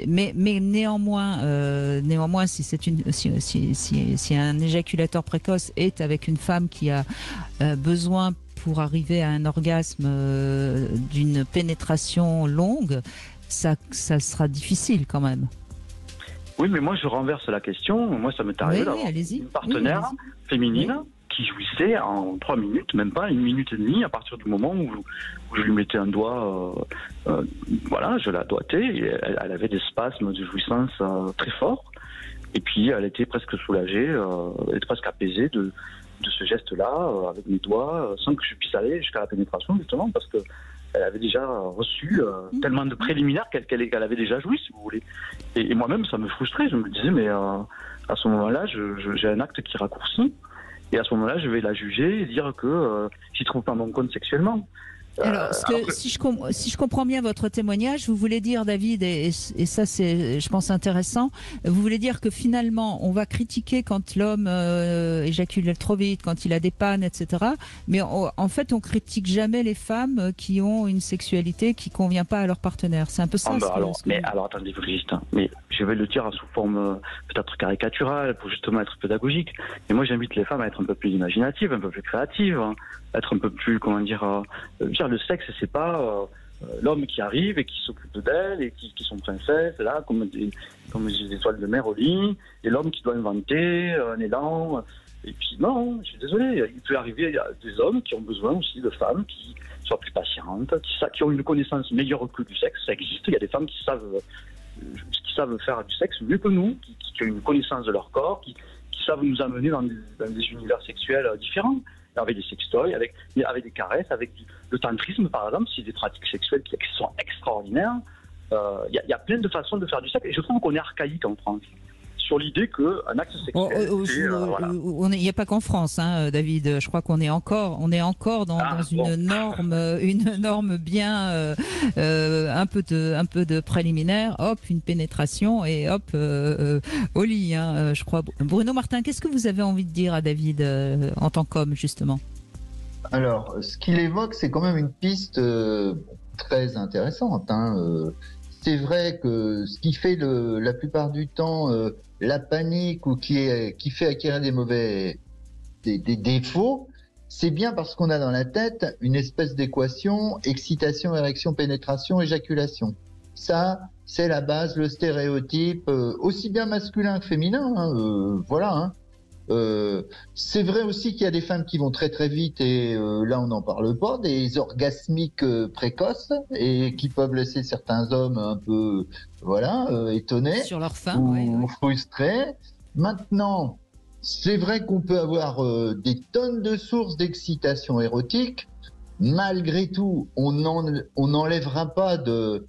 mais néanmoins, si un éjaculateur précoce est avec une femme qui a besoin pour arriver à un orgasme d'une pénétration longue, ça sera difficile quand même. Oui, mais moi je renverse la question. Moi, ça m'est arrivé d'avoir une partenaire féminine qui jouissait en 3 minutes, même pas 1 minute et demie, à partir du moment où je lui mettais un doigt, voilà, je la doigtais, et elle avait des spasmes de jouissance très forts. Et puis elle était presque soulagée, elle était presque apaisée de ce geste-là, avec mes doigts, sans que je puisse aller jusqu'à la pénétration, justement, parce qu'elle avait déjà reçu tellement de préliminaires qu'elle avait déjà joui, si vous voulez. Et moi-même, ça me frustrait. Je me disais, mais à ce moment-là, j'ai un acte qui raccourcit, et à ce moment-là, je vais la juger et dire que j'y trouve pas mon compte sexuellement. Alors, si je comprends bien votre témoignage, vous voulez dire, David, et ça c'est, je pense, intéressant, vous voulez dire que finalement, on va critiquer quand l'homme éjacule trop vite, quand il a des pannes, etc. Mais en fait, on critique jamais les femmes qui ont une sexualité qui convient pas à leur partenaire. C'est un peu ça. Alors attendez, Brigitte, mais je vais le dire sous forme peut-être caricaturale pour justement être pédagogique. Et moi, j'invite les femmes à être un peu plus imaginatives, un peu plus créatives, hein, être un peu plus, le sexe, c'est pas l'homme qui arrive et qui s'occupe d'elle et qui sont princesses, là, comme des étoiles de mer au lit, et l'homme qui doit inventer un élan. Et puis non, je suis désolé, il peut arriver à des hommes qui ont besoin aussi de femmes qui soient plus patientes, qui ont une connaissance meilleure que du sexe. Ça existe, il y a des femmes qui savent faire du sexe mieux que nous, qui ont une connaissance de leur corps, qui savent nous amener dans des univers sexuels différents, avec des sextoys, avec des caresses, avec le tantrisme par exemple, c'est des pratiques sexuelles qui sont extraordinaires. Il y a plein de façons de faire du sexe, et je trouve qu'on est archaïque en France sur l'idée qu'un acte sexuel, il n'y a pas qu'en France, hein, David. Je crois qu'on est encore dans une norme bien un peu de préliminaire, hop, une pénétration et hop au lit, hein, je crois. Bruno Martin, qu'est-ce que vous avez envie de dire à David en tant qu'homme, justement? Alors, ce qu'il évoque, c'est quand même une piste très intéressante, hein. C'est vrai que ce qui fait la plupart du temps la panique ou qui fait acquérir des défauts, c'est bien parce qu'on a dans la tête une espèce d'équation excitation, érection, pénétration, éjaculation. Ça, c'est la base, le stéréotype, aussi bien masculin que féminin, hein, voilà. Hein. C'est vrai aussi qu'il y a des femmes qui vont très très vite et là on n'en parle pas, des orgasmiques précoces et qui peuvent laisser certains hommes un peu étonnés Sur leur faim, ou frustrés. Maintenant, c'est vrai qu'on peut avoir des tonnes de sources d'excitation érotique. Malgré tout, on n'enlèvera pas de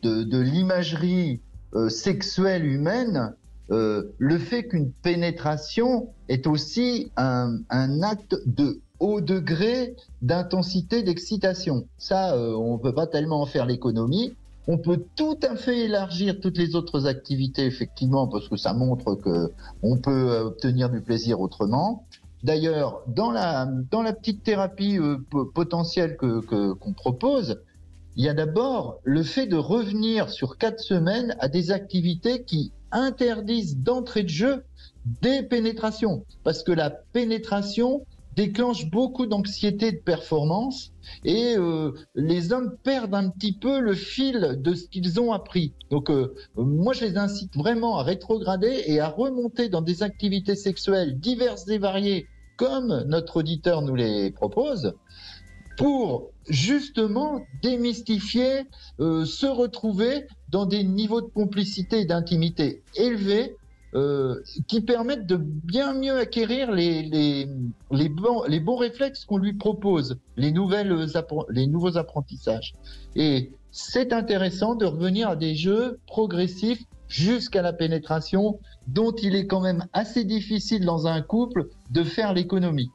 l'imagerie sexuelle humaine le fait qu'une pénétration est aussi un acte de haut degré d'intensité d'excitation. Ça, on ne peut pas tellement en faire l'économie. On peut tout à fait élargir toutes les autres activités, effectivement, parce que ça montre qu'on peut obtenir du plaisir autrement. D'ailleurs, dans la petite thérapie potentielle qu'on propose, il y a d'abord le fait de revenir sur 4 semaines à des activités qui interdisent d'entrée de jeu des pénétrations. Parce que la pénétration déclenche beaucoup d'anxiété de performance et les hommes perdent un petit peu le fil de ce qu'ils ont appris. Donc moi je les incite vraiment à rétrograder et à remonter dans des activités sexuelles diverses et variées comme notre auditeur nous les propose pour justement démystifier, se retrouver dans des niveaux de complicité et d'intimité élevés qui permettent de bien mieux acquérir les bons réflexes qu'on lui propose, les nouveaux apprentissages. Et c'est intéressant de revenir à des jeux progressifs jusqu'à la pénétration, dont il est quand même assez difficile dans un couple de faire l'économie.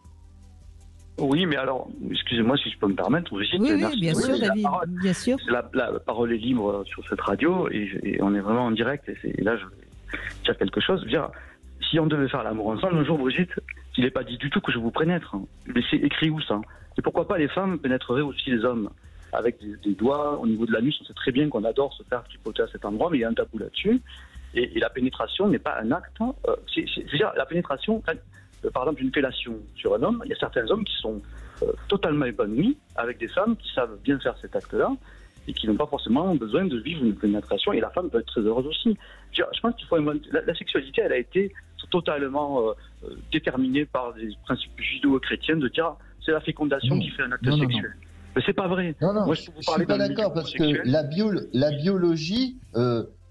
Oui, mais alors, excusez-moi si je peux me permettre. Brigitte, oui, merci. Bien sûr, David, bien sûr. La parole est libre sur cette radio et on est vraiment en direct. Et là, je vais dire quelque chose. Je veux dire, si on devait faire l'amour ensemble un jour, Brigitte, il n'est pas dit du tout que je vous pénètre. Mais c'est écrit où ça? Et pourquoi pas les femmes pénétreraient aussi les hommes avec des doigts au niveau de l'anus? On sait très bien qu'on adore se faire tripoter à cet endroit, mais il y a un tabou là-dessus. Et la pénétration n'est pas un acte. Je veux dire, la pénétration, par exemple, une fellation sur un homme, il y a certains hommes qui sont totalement épanouis avec des femmes qui savent bien faire cet acte-là et qui n'ont pas forcément besoin de vivre une pénétration. Et la femme peut être très heureuse aussi. Je pense qu'il faut inventer. La sexualité, elle a été totalement déterminée par des principes judéo-chrétiens de dire c'est la fécondation qui fait un acte sexuel. Mais c'est pas vrai. Moi, je suis pas d'accord parce que la biologie,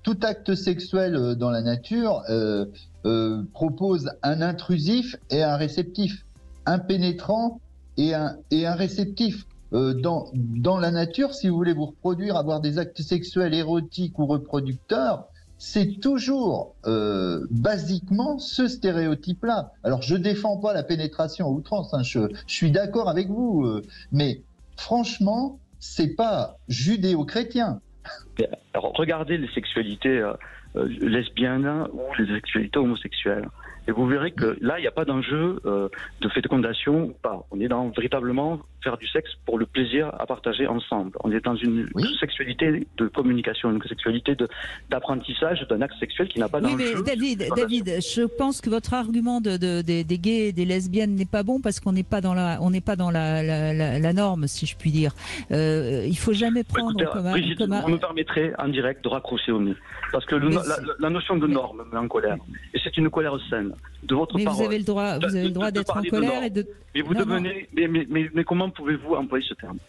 tout acte sexuel dans la nature propose un intrusif et un réceptif, un pénétrant et un réceptif. Dans la nature, si vous voulez vous reproduire, avoir des actes sexuels érotiques ou reproducteurs, c'est toujours basiquement ce stéréotype-là. Alors, je défends pas la pénétration à outrance, hein, je suis d'accord avec vous, mais franchement, c'est pas judéo-chrétien. Alors, regardez les sexualités lesbiennes ou les sexualités homosexuelles. Et vous verrez que là, il n'y a pas d'enjeu de fécondation ou pas. On est dans véritablement faire du sexe pour le plaisir à partager ensemble. On est dans une sexualité de communication, une sexualité d'apprentissage d'un acte sexuel qui n'a pas d'enjeu. Oui, mais David, je pense que votre argument des gays et des lesbiennes n'est pas bon parce qu'on n'est pas dans la norme, si je puis dire. Il faut jamais prendre Brigitte, vous me permettrez en direct de raccrocher au nez. Parce que la notion de norme me met en colère. Et c'est une colère saine. De votre parole. Vous avez le droit d'être en colère et de... Mais vous devenez... Mais comment pouvez-vous employer ce terme?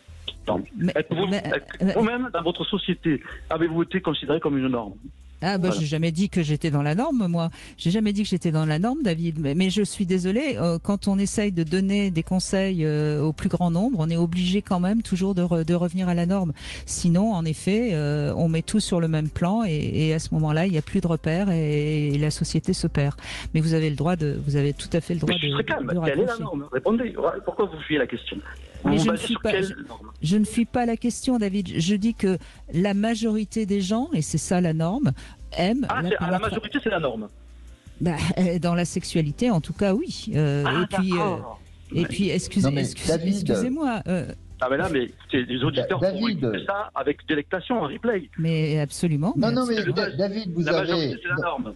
Vous-même, dans votre société, avez-vous été considéré comme une norme? Ah bah, j'ai jamais dit que j'étais dans la norme, moi. J'ai jamais dit que j'étais dans la norme, David. Mais je suis désolée, quand on essaye de donner des conseils au plus grand nombre, on est obligé quand même toujours de revenir à la norme. Sinon, en effet, on met tout sur le même plan et à ce moment-là, il n'y a plus de repères et la société se perd. Mais vous avez tout à fait le droit de... Je suis très calme. Quelle est la norme? Répondez. Pourquoi vous fuyez la question? Mais je ne fuis pas la question, David. Je dis que la majorité des gens, et c'est ça la norme, aiment... la majorité, c'est la norme. Dans la sexualité, en tout cas, oui. Et puis, excusez-moi. Ah mais là, les auditeurs pourront écouter ça avec délectation en replay. Mais absolument. Non, mais David, vous avez... La majorité, c'est la norme.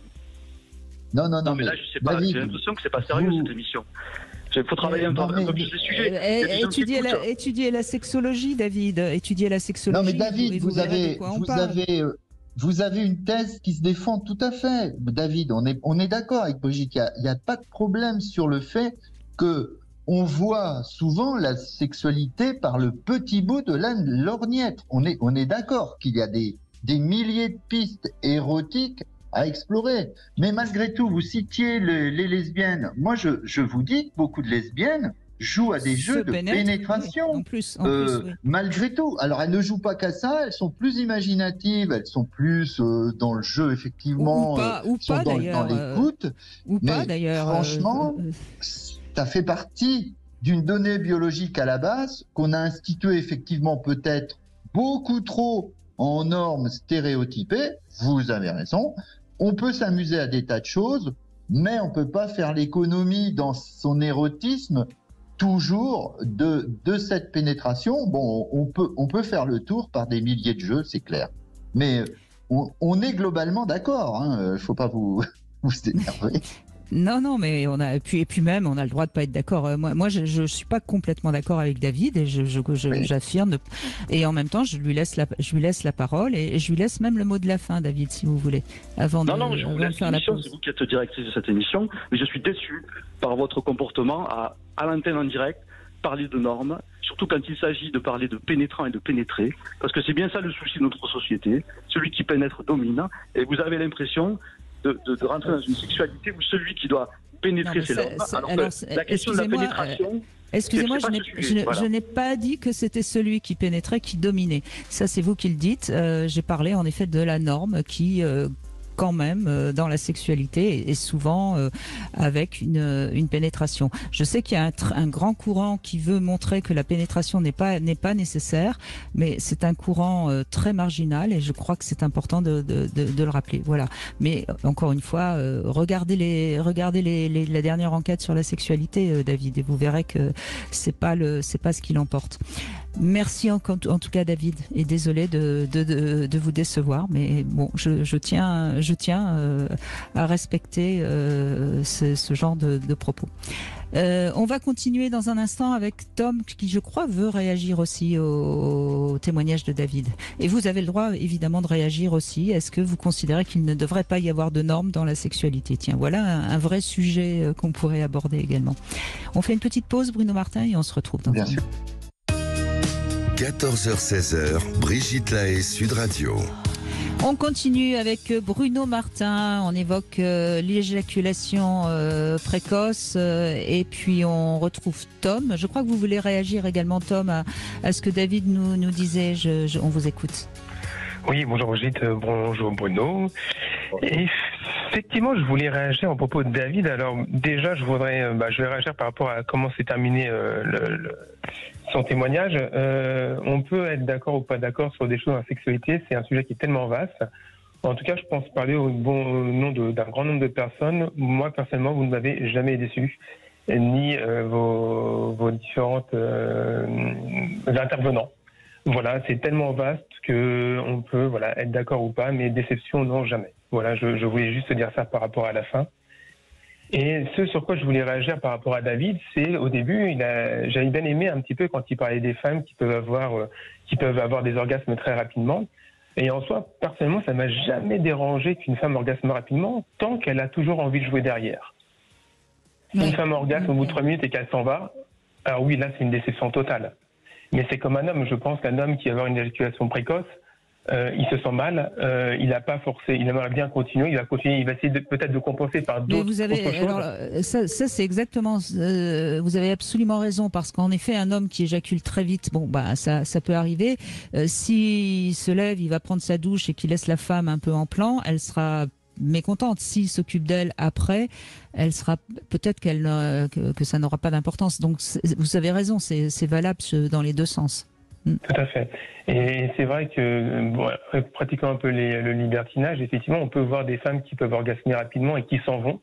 Non, mais là, je sais pas. David, j'ai l'impression que c'est pas sérieux, cette émission. Il faut travailler un peu plus les sujets. Étudier la sexologie, David. Étudier la sexologie. Non, mais David, vous avez vous avez une thèse qui se défend tout à fait, David. On est d'accord avec Brigitte. Il n'y a pas de problème sur le fait que on voit souvent la sexualité par le petit bout de la lorgnette. On est d'accord qu'il y a des milliers de pistes érotiques à explorer. Mais malgré tout, vous citiez les lesbiennes. Moi, je vous dis que beaucoup de lesbiennes jouent à des jeux de pénétration. Oui, en plus, oui. Malgré tout. Alors, elles ne jouent pas qu'à ça, elles sont plus imaginatives, elles sont plus dans le jeu, effectivement. Ou pas d'ailleurs. Dans l'écoute. Ou pas d'ailleurs. Franchement, ça fait partie d'une donnée biologique à la base qu'on a instituée effectivement peut-être beaucoup trop en normes stéréotypées. Vous avez raison. On peut s'amuser à des tas de choses, mais on ne peut pas faire l'économie dans son érotisme toujours de cette pénétration. Bon, on peut faire le tour par des milliers de jeux, c'est clair. Mais on est globalement d'accord. Il ne faut pas vous énerver. Non, mais et puis même, on a le droit de pas être d'accord. Moi, je suis pas complètement d'accord avec David et j'affirme. Et en même temps, je lui laisse la parole et je lui laisse même le mot de la fin, David, si vous voulez, avant de faire la pause. C'est vous qui êtes directrice de cette émission, mais je suis déçu par votre comportement à l'antenne en direct, parler de normes, surtout quand il s'agit de parler de pénétrant et de pénétrer, parce que c'est bien ça le souci de notre société. Celui qui pénètre domine, et vous avez l'impression de rentrer dans une sexualité où celui qui doit pénétrer c'est l'homme. Alors que la question de la pénétration... Excusez-moi, je n'ai pas dit que c'était celui qui pénétrait qui dominait. Ça, c'est vous qui le dites. J'ai parlé en effet de la norme qui... quand même dans la sexualité et souvent avec une pénétration. Je sais qu'il y a un grand courant qui veut montrer que la pénétration n'est pas nécessaire, mais c'est un courant très marginal et je crois que c'est important de le rappeler. Voilà. Mais encore une fois, regardez la dernière enquête sur la sexualité, David, et vous verrez que c'est pas ce qui l'emporte. Merci en tout cas, David, et désolé de vous décevoir, mais bon, je tiens à respecter ce genre de propos. On va continuer dans un instant avec Tom qui, je crois, veut réagir aussi au témoignage de David. Et vous avez le droit, évidemment, de réagir aussi. Est-ce que vous considérez qu'il ne devrait pas y avoir de normes dans la sexualité? Tiens, voilà un vrai sujet qu'on pourrait aborder également. On fait une petite pause, Bruno Martin, et on se retrouve dans un instant. 14h-16h, Brigitte Lahaie, Sud Radio. On continue avec Bruno Martin, on évoque l'éjaculation précoce et puis on retrouve Tom. Je crois que vous voulez réagir également, Tom, à ce que David nous disait. On vous écoute. Oui, bonjour Brigitte, bonjour Bruno. Effectivement, je voulais réagir à propos de David. Alors déjà, je vais réagir par rapport à comment s'est terminé son témoignage. On peut être d'accord ou pas d'accord sur des choses en sexualité. C'est un sujet qui est tellement vaste. En tout cas, je pense parler au nom d'un grand nombre de personnes. Moi, personnellement, vous ne m'avez jamais déçu, ni vos différentes intervenants. Voilà, c'est tellement vaste qu'on peut être d'accord ou pas, mais déception, non, jamais. Voilà, je voulais juste dire ça par rapport à la fin. Et ce sur quoi je voulais réagir par rapport à David, c'est au début, j'avais bien aimé un petit peu quand il parlait des femmes qui peuvent avoir des orgasmes très rapidement. Et en soi, personnellement, ça m'a jamais dérangé qu'une femme orgasme rapidement, tant qu'elle a toujours envie de jouer derrière. Si une femme orgasme au bout de 3 minutes et qu'elle s'en va, alors oui, là, c'est une déception totale. Mais c'est comme un homme. Je pense qu'un homme qui va avoir une éjaculation précoce, il se sent mal, il n'a pas forcé, il aimerait bien continuer, il va essayer peut-être de compenser par d'autres choses. Alors, ça c'est exactement, vous avez absolument raison, parce qu'en effet, un homme qui éjacule très vite, ça peut arriver. S'il se lève, il va prendre sa douche et qu'il laisse la femme un peu en plan, elle sera mécontente. S'il s'occupe d'elle après, elle sera peut-être que ça n'aura pas d'importance. Donc vous avez raison, c'est valable dans les deux sens. Tout à fait. Et c'est vrai que pratiquant un peu le libertinage, effectivement, on peut voir des femmes qui peuvent orgasmer rapidement et qui s'en vont.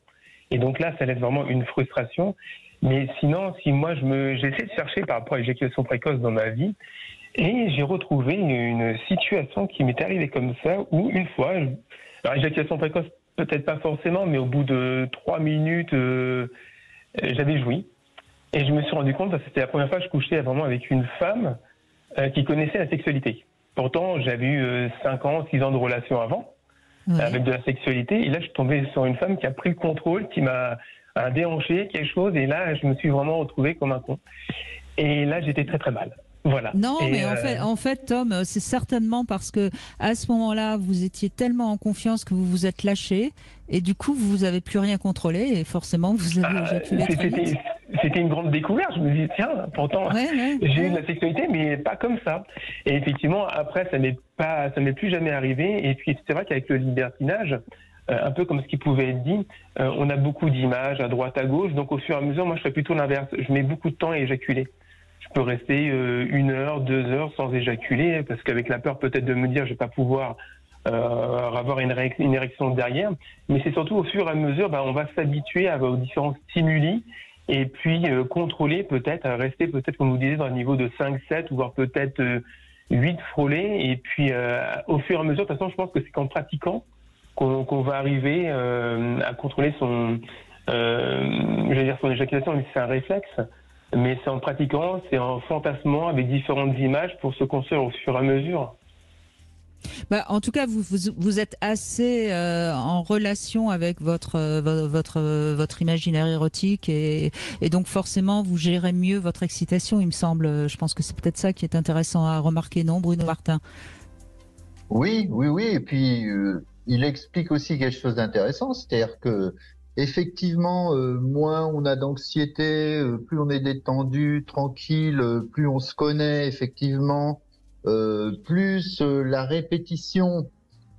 Et donc là, ça laisse vraiment une frustration. Mais sinon, si moi j'ai essayé de chercher par rapport à l'éjaculation précoce dans ma vie, et j'ai retrouvé une situation qui m'est arrivée comme ça, où une fois, alors éjaculation précoce, peut-être pas forcément, mais au bout de 3 minutes, j'avais joui. Et je me suis rendu compte, parce que c'était la première fois que je couchais vraiment avec une femme qui connaissait la sexualité. Pourtant, j'avais eu 5 ans, 6 ans de relation avant, avec de la sexualité. Et là, je suis tombé sur une femme qui a pris le contrôle, qui m'a déhanché quelque chose. Et là, je me suis vraiment retrouvé comme un con. Et là, j'étais très, très mal. Voilà. Non, mais en fait, Tom, c'est certainement parce que à ce moment-là, vous étiez tellement en confiance que vous vous êtes lâché et du coup, vous n'avez plus rien contrôlé et forcément, vous avez éjaculé très vite. C'était une grande découverte. Je me dis, tiens, pourtant, j'ai eu de la sexualité, mais pas comme ça. Et effectivement, après, ça m'est plus jamais arrivé. Et puis, c'est vrai qu'avec le libertinage, un peu comme ce qui pouvait être dit, on a beaucoup d'images à droite, à gauche. Donc, au fur et à mesure, moi, je fais plutôt l'inverse. Je mets beaucoup de temps à éjaculer. Je peux rester 1 heure, 2 heures sans éjaculer, parce qu'avec la peur peut-être de me dire je vais pas pouvoir avoir une érection derrière. Mais c'est surtout au fur et à mesure, on va s'habituer aux différents stimuli et puis contrôler peut-être, rester peut-être, comme vous disiez, dans un niveau de 5, 7, voire peut-être 8 frôlés. Et puis au fur et à mesure, de toute façon, je pense que c'est qu'en pratiquant qu'on va arriver à contrôler son éjaculation, mais c'est un réflexe. Mais c'est en pratiquant, c'est en fantasmant avec différentes images pour se construire au fur et à mesure. En tout cas, vous êtes assez en relation avec votre imaginaire érotique et donc forcément vous gérez mieux votre excitation, il me semble. Je pense que c'est peut-être ça qui est intéressant à remarquer, non, Bruno Martin? Oui. Et puis, il explique aussi quelque chose d'intéressant, c'est-à-dire que effectivement, moins on a d'anxiété, plus on est détendu, tranquille, plus on se connaît, effectivement, plus la répétition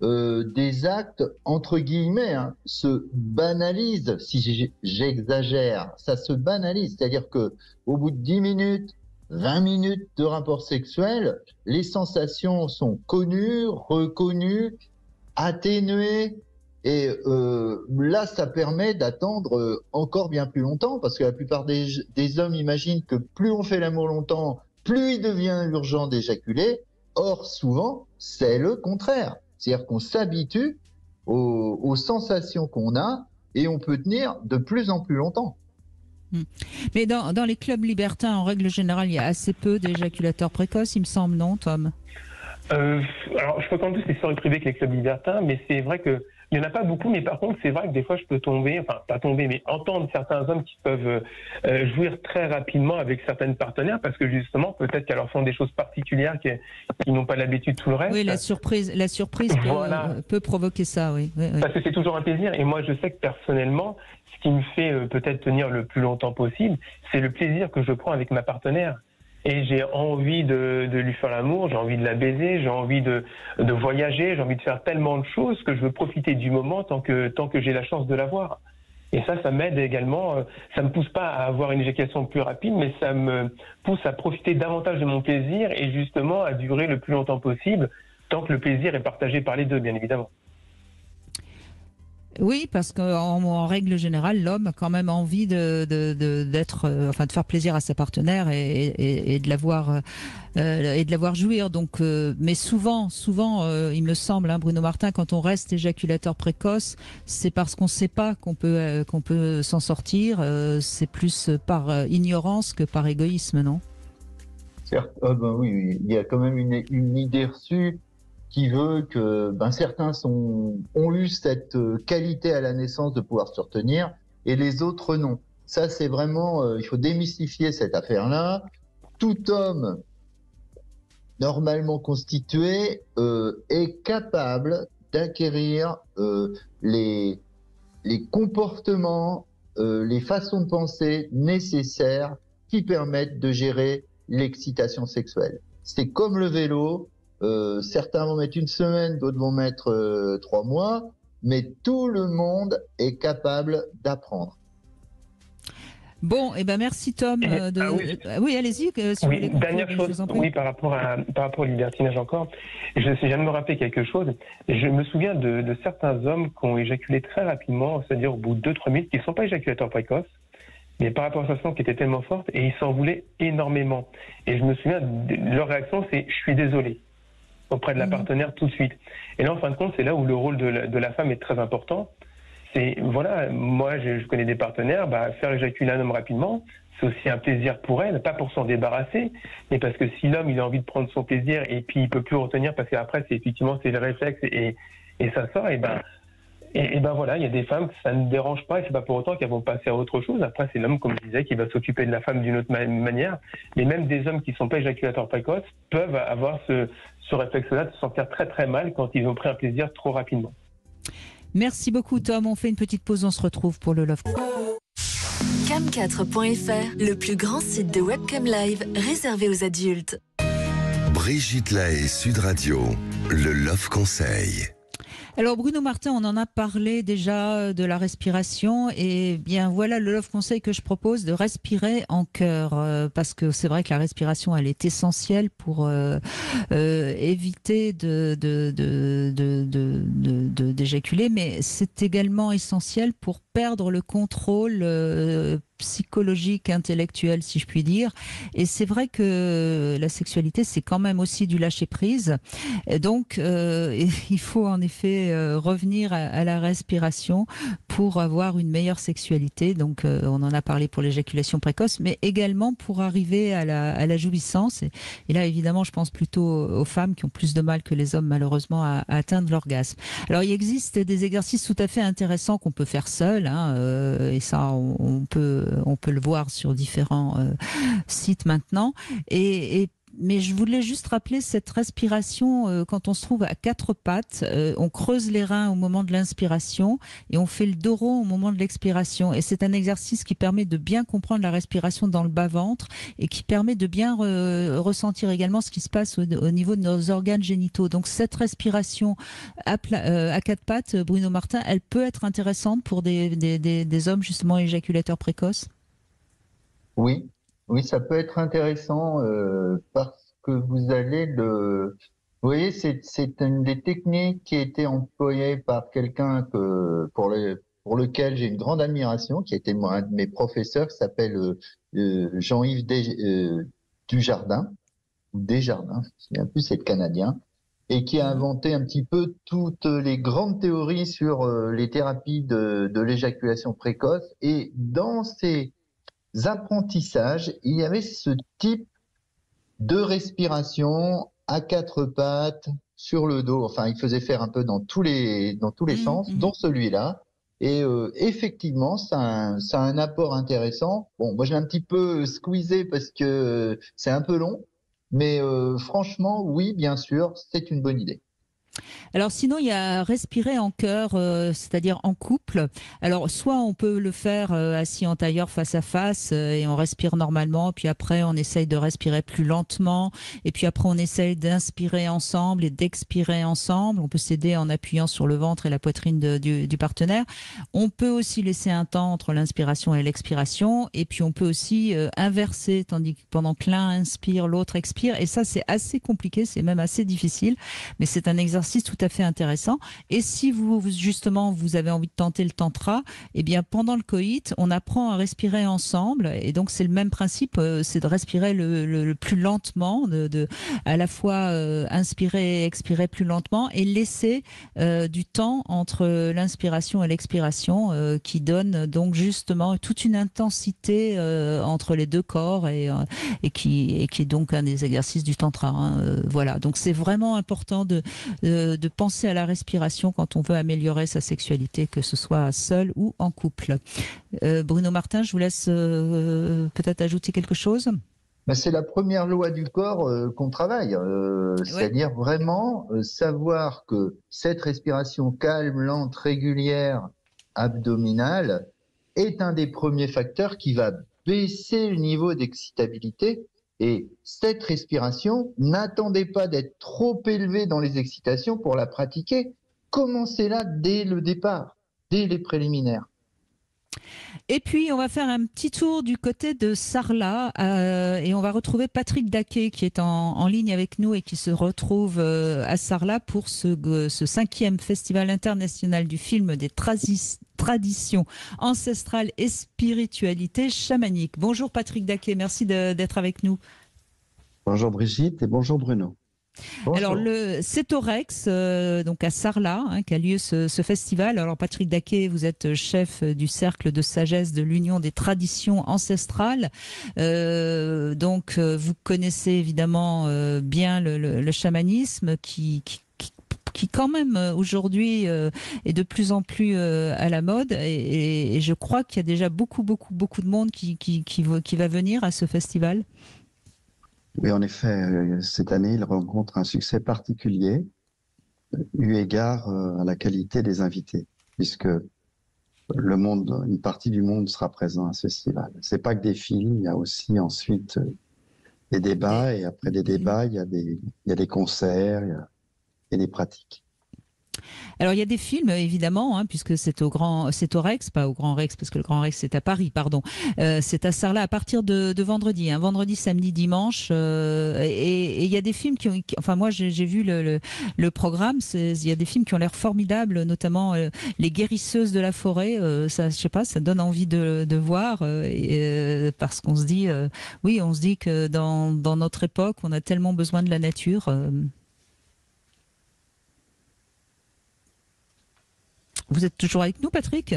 des actes, entre guillemets, se banalise. Si j'exagère, ça se banalise. C'est-à-dire que au bout de 10 minutes, 20 minutes de rapport sexuel, les sensations sont connues, reconnues, atténuées. Et là, ça permet d'attendre encore bien plus longtemps, parce que la plupart des hommes imaginent que plus on fait l'amour longtemps, plus il devient urgent d'éjaculer. Or, souvent, c'est le contraire. C'est-à-dire qu'on s'habitue aux sensations qu'on a et on peut tenir de plus en plus longtemps. Mais dans les clubs libertins, en règle générale, il y a assez peu d'éjaculateurs précoces, il me semble, non, Tom? Alors, je fréquente plus les soirées privées que les clubs libertins, mais c'est vrai que il n'y en a pas beaucoup, mais par contre, c'est vrai que des fois, je peux mais entendre certains hommes qui peuvent jouir très rapidement avec certaines partenaires, parce que justement, peut-être qu'elles leur font des choses particulières qui n'ont pas l'habitude tout le reste. Oui, la surprise peut provoquer ça, oui. Parce que c'est toujours un plaisir, et moi, je sais que personnellement, ce qui me fait peut-être tenir le plus longtemps possible, c'est le plaisir que je prends avec ma partenaire. Et j'ai envie de lui faire l'amour, j'ai envie de la baiser, j'ai envie de voyager, j'ai envie de faire tellement de choses que je veux profiter du moment tant que j'ai la chance de l'avoir. Et ça m'aide également. Ça me pousse pas à avoir une éjaculation plus rapide, mais ça me pousse à profiter davantage de mon plaisir et justement à durer le plus longtemps possible, tant que le plaisir est partagé par les deux, bien évidemment. Oui, parce qu'en règle générale, l'homme a quand même envie de faire plaisir à sa partenaire et de la voir jouir. Donc, mais souvent, il me semble, Bruno Martin, quand on reste éjaculateur précoce, c'est parce qu'on ne sait pas qu'on peut s'en sortir. C'est plus par ignorance que par égoïsme, non? Certes, oui, il y a quand même une idée reçue qui veut que certains ont eu cette qualité à la naissance de pouvoir se retenir et les autres non. Ça, c'est vraiment, il faut démystifier cette affaire-là. Tout homme normalement constitué est capable d'acquérir les comportements, les façons de penser nécessaires qui permettent de gérer l'excitation sexuelle. C'est comme le vélo. Certains vont mettre 1 semaine, d'autres vont mettre 3 mois, mais tout le monde est capable d'apprendre. Bon, merci Tom. Oui, allez-y. Si vous voulez dernière chose, par rapport au libertinage encore, je viens de me rappeler quelque chose. Je me souviens de certains hommes qui ont éjaculé très rapidement, c'est-à-dire au bout de 2-3 minutes, qui ne sont pas éjaculateurs précoces, mais par rapport à sa sensation qui était tellement forte, et ils s'en voulaient énormément. Et je me souviens, leur réaction, c'est « je suis désolé » auprès de la partenaire tout de suite. Et là, en fin de compte, c'est là où le rôle de la femme est très important. voilà, moi je connais des partenaires, faire éjaculer un homme rapidement, c'est aussi un plaisir pour elle, pas pour s'en débarrasser, mais parce que si l'homme il a envie de prendre son plaisir et puis il peut plus retenir parce qu'après c'est le réflexe et ça sort, et voilà, il y a des femmes que ça ne dérange pas et c'est pas pour autant qu'elles vont passer à autre chose. Après c'est l'homme, comme je disais, qui va s'occuper de la femme d'une autre manière, mais même des hommes qui sont pas éjaculateurs précoces peuvent avoir ce réflexe-là de se sentir très très mal quand ils ont pris un plaisir trop rapidement. Merci beaucoup Tom, on fait une petite pause, on se retrouve pour le Love. Cam4.fr, le plus grand site de webcam live réservé aux adultes. Brigitte Lahaie, Sud Radio, le Love Conseil. Alors Bruno Martin, on en a parlé déjà de la respiration et bien voilà le Love Conseil que je propose, de respirer en chœur parce que c'est vrai que la respiration elle est essentielle pour éviter d'éjaculer, mais c'est également essentiel pour perdre le contrôle psychologique, intellectuel, si je puis dire. Et c'est vrai que la sexualité, c'est quand même aussi du lâcher-prise. Et donc, il faut en effet revenir à la respiration pour avoir une meilleure sexualité. Donc, on en a parlé pour l'éjaculation précoce, mais également pour arriver à la jouissance. Et là, évidemment, je pense plutôt aux femmes qui ont plus de mal que les hommes, malheureusement, à atteindre l'orgasme. Alors, il existe des exercices tout à fait intéressants qu'on peut faire seul, et ça, on peut le voir sur différents sites maintenant. Mais je voulais juste rappeler cette respiration quand on se trouve à quatre pattes, on creuse les reins au moment de l'inspiration et on fait le dos rond au moment de l'expiration. Et c'est un exercice qui permet de bien comprendre la respiration dans le bas-ventre et qui permet de bien ressentir également ce qui se passe au niveau de nos organes génitaux. Donc cette respiration à quatre pattes, Bruno Martin, elle peut être intéressante pour des hommes justement éjaculateurs précoces? Oui, oui, ça peut être intéressant parce que vous allez vous voyez, c'est une des techniques qui a été employée par quelqu'un pour lequel j'ai une grande admiration, qui a été un de mes professeurs, qui s'appelle Jean-Yves Dujardin, ou Desjardins, je ne me souviens plus, c'est le Canadien, et qui a inventé un petit peu toutes les grandes théories sur les thérapies de l'éjaculation précoce. Et dans ces apprentissages, il y avait ce type de respiration à quatre pattes, sur le dos. Enfin, il faisait faire un peu dans tous les sens, dont celui-là. Et effectivement, ça a un apport intéressant. Bon, moi, je l'ai un petit peu squeezé parce que c'est un peu long. Mais franchement, oui, bien sûr, c'est une bonne idée. Alors sinon, il y a respirer en chœur, c'est-à-dire en couple. Alors soit on peut le faire assis en tailleur face à face et on respire normalement, puis après on essaye de respirer plus lentement, et puis après on essaye d'inspirer ensemble et d'expirer ensemble. On peut s'aider en appuyant sur le ventre et la poitrine du partenaire. On peut aussi laisser un temps entre l'inspiration et l'expiration, et puis on peut aussi inverser, tandis que pendant que l'un inspire, l'autre expire. Et ça, c'est assez compliqué, c'est même assez difficile, mais c'est un exercice tout à fait intéressant. Et si justement vous avez envie de tenter le tantra, eh bien pendant le coït, on apprend à respirer ensemble. Et donc c'est le même principe, c'est de respirer le plus lentement, à la fois inspirer et expirer plus lentement, et laisser du temps entre l'inspiration et l'expiration qui donne donc justement toute une intensité entre les deux corps et qui est donc un des exercices du tantra. Voilà, donc c'est vraiment important de penser à la respiration quand on veut améliorer sa sexualité, que ce soit seul ou en couple. Bruno Martin, je vous laisse peut-être ajouter quelque chose. C'est la première loi du corps qu'on travaille, c'est-à-dire vraiment savoir que cette respiration calme, lente, régulière, abdominale, est un des premiers facteurs qui va baisser le niveau d'excitabilité. Et cette respiration, n'attendez pas d'être trop élevé dans les excitations pour la pratiquer. Commencez-la dès le départ, dès les préliminaires. Et puis, on va faire un petit tour du côté de Sarlat et on va retrouver Patrick Daquet qui est en ligne avec nous et qui se retrouve à Sarlat pour ce 5e Festival international du film des traditions ancestrales et spiritualité chamanique. Bonjour Patrick Daquet, merci d'être avec nous. Bonjour Brigitte et bonjour Bruno. Bonjour. Alors, c'est au Rex, donc à Sarlat, qu'a lieu ce festival. Alors, Patrick Daquet, vous êtes chef du Cercle de Sagesse de l'Union des Traditions Ancestrales. Vous connaissez évidemment bien le chamanisme qui quand même aujourd'hui est de plus en plus à la mode et je crois qu'il y a déjà beaucoup de monde qui va venir à ce festival. Oui, en effet, cette année, il rencontre un succès particulier eu égard à la qualité des invités, puisque une partie du monde sera présent à ce festival. C'est pas que des films, il y a aussi ensuite des débats et après des débats, il y a des concerts, il y a des pratiques. Alors il y a des films évidemment, puisque c'est au Rex, pas au Grand Rex parce que le Grand Rex c'est à Paris, pardon. C'est à Sarlat à partir de vendredi, vendredi, samedi, dimanche. Et il y a des films enfin moi j'ai vu le programme. Il y a des films qui ont l'air formidables, notamment Les Guérisseuses de la forêt. Ça, je sais pas, ça donne envie de voir parce qu'on se dit, oui, on se dit que dans notre époque, on a tellement besoin de la nature. Vous êtes toujours avec nous, Patrick?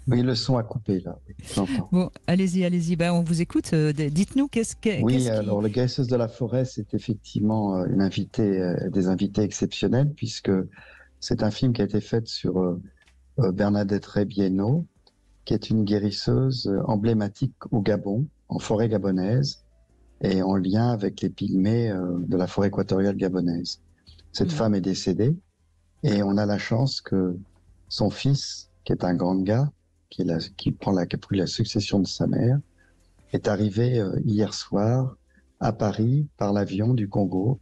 Oui, le son a coupé, là. Oui, j'entends. Bon, allez-y. On vous écoute. Dites-nous alors, Le Guérisseuse de la forêt, c'est effectivement des invités exceptionnels, puisque c'est un film qui a été fait sur Bernadette Rebieno, qui est une guérisseuse emblématique au Gabon, en forêt gabonaise, et en lien avec les pygmées de la forêt équatoriale gabonaise. Cette femme est décédée, et on a la chance que son fils, qui est un grand gars, qui a pris la succession de sa mère, est arrivé hier soir à Paris par l'avion du Gabon,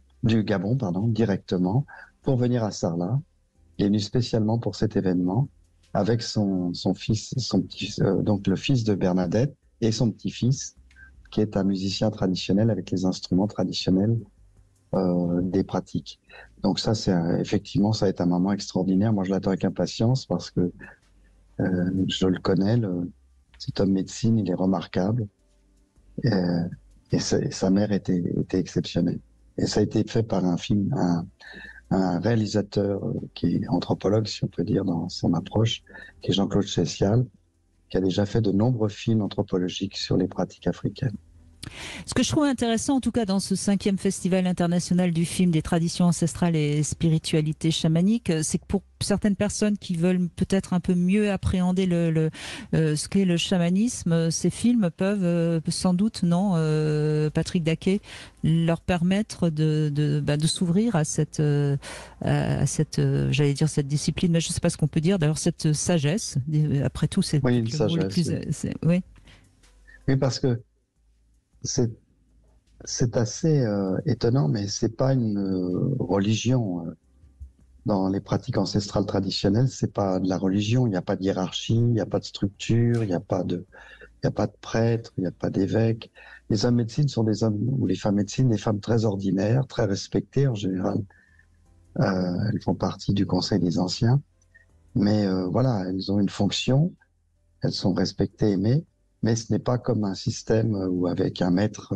directement, pour venir à Sarlat. Il est venu spécialement pour cet événement avec son fils, donc le fils de Bernadette et son petit-fils, qui est un musicien traditionnel avec les instruments traditionnels des pratiques. Donc ça, effectivement, ça va être un moment extraordinaire. Moi, je l'attends avec impatience parce que je le connais, cet homme médecine, il est remarquable. Et sa mère était exceptionnelle. Et ça a été fait par un réalisateur qui est anthropologue, si on peut dire, dans son approche, qui est Jean-Claude Chessial, qui a déjà fait de nombreux films anthropologiques sur les pratiques africaines. Ce que je trouve intéressant, en tout cas, dans ce 5e festival international du film des traditions ancestrales et spiritualité chamanique, c'est que pour certaines personnes qui veulent peut-être un peu mieux appréhender ce qu'est le chamanisme, ces films peuvent sans doute, non, Patrick Daquet, leur permettre de s'ouvrir à cette, j'allais dire cette discipline, mais je ne sais pas ce qu'on peut dire, d'ailleurs cette sagesse. Après tout, c'est une sagesse. Oui. Oui, parce que c'est assez étonnant, mais c'est pas une religion. Dans les pratiques ancestrales traditionnelles, c'est pas de la religion. Il n'y a pas de hiérarchie, il n'y a pas de structure, il n'y a pas de prêtre, il n'y a pas d'évêque. Les hommes médecines sont des hommes, ou les femmes médecines, des femmes très ordinaires, très respectées en général. Elles font partie du Conseil des Anciens. Mais voilà, elles ont une fonction, elles sont respectées, aimées. Mais ce n'est pas comme un système où avec un maître,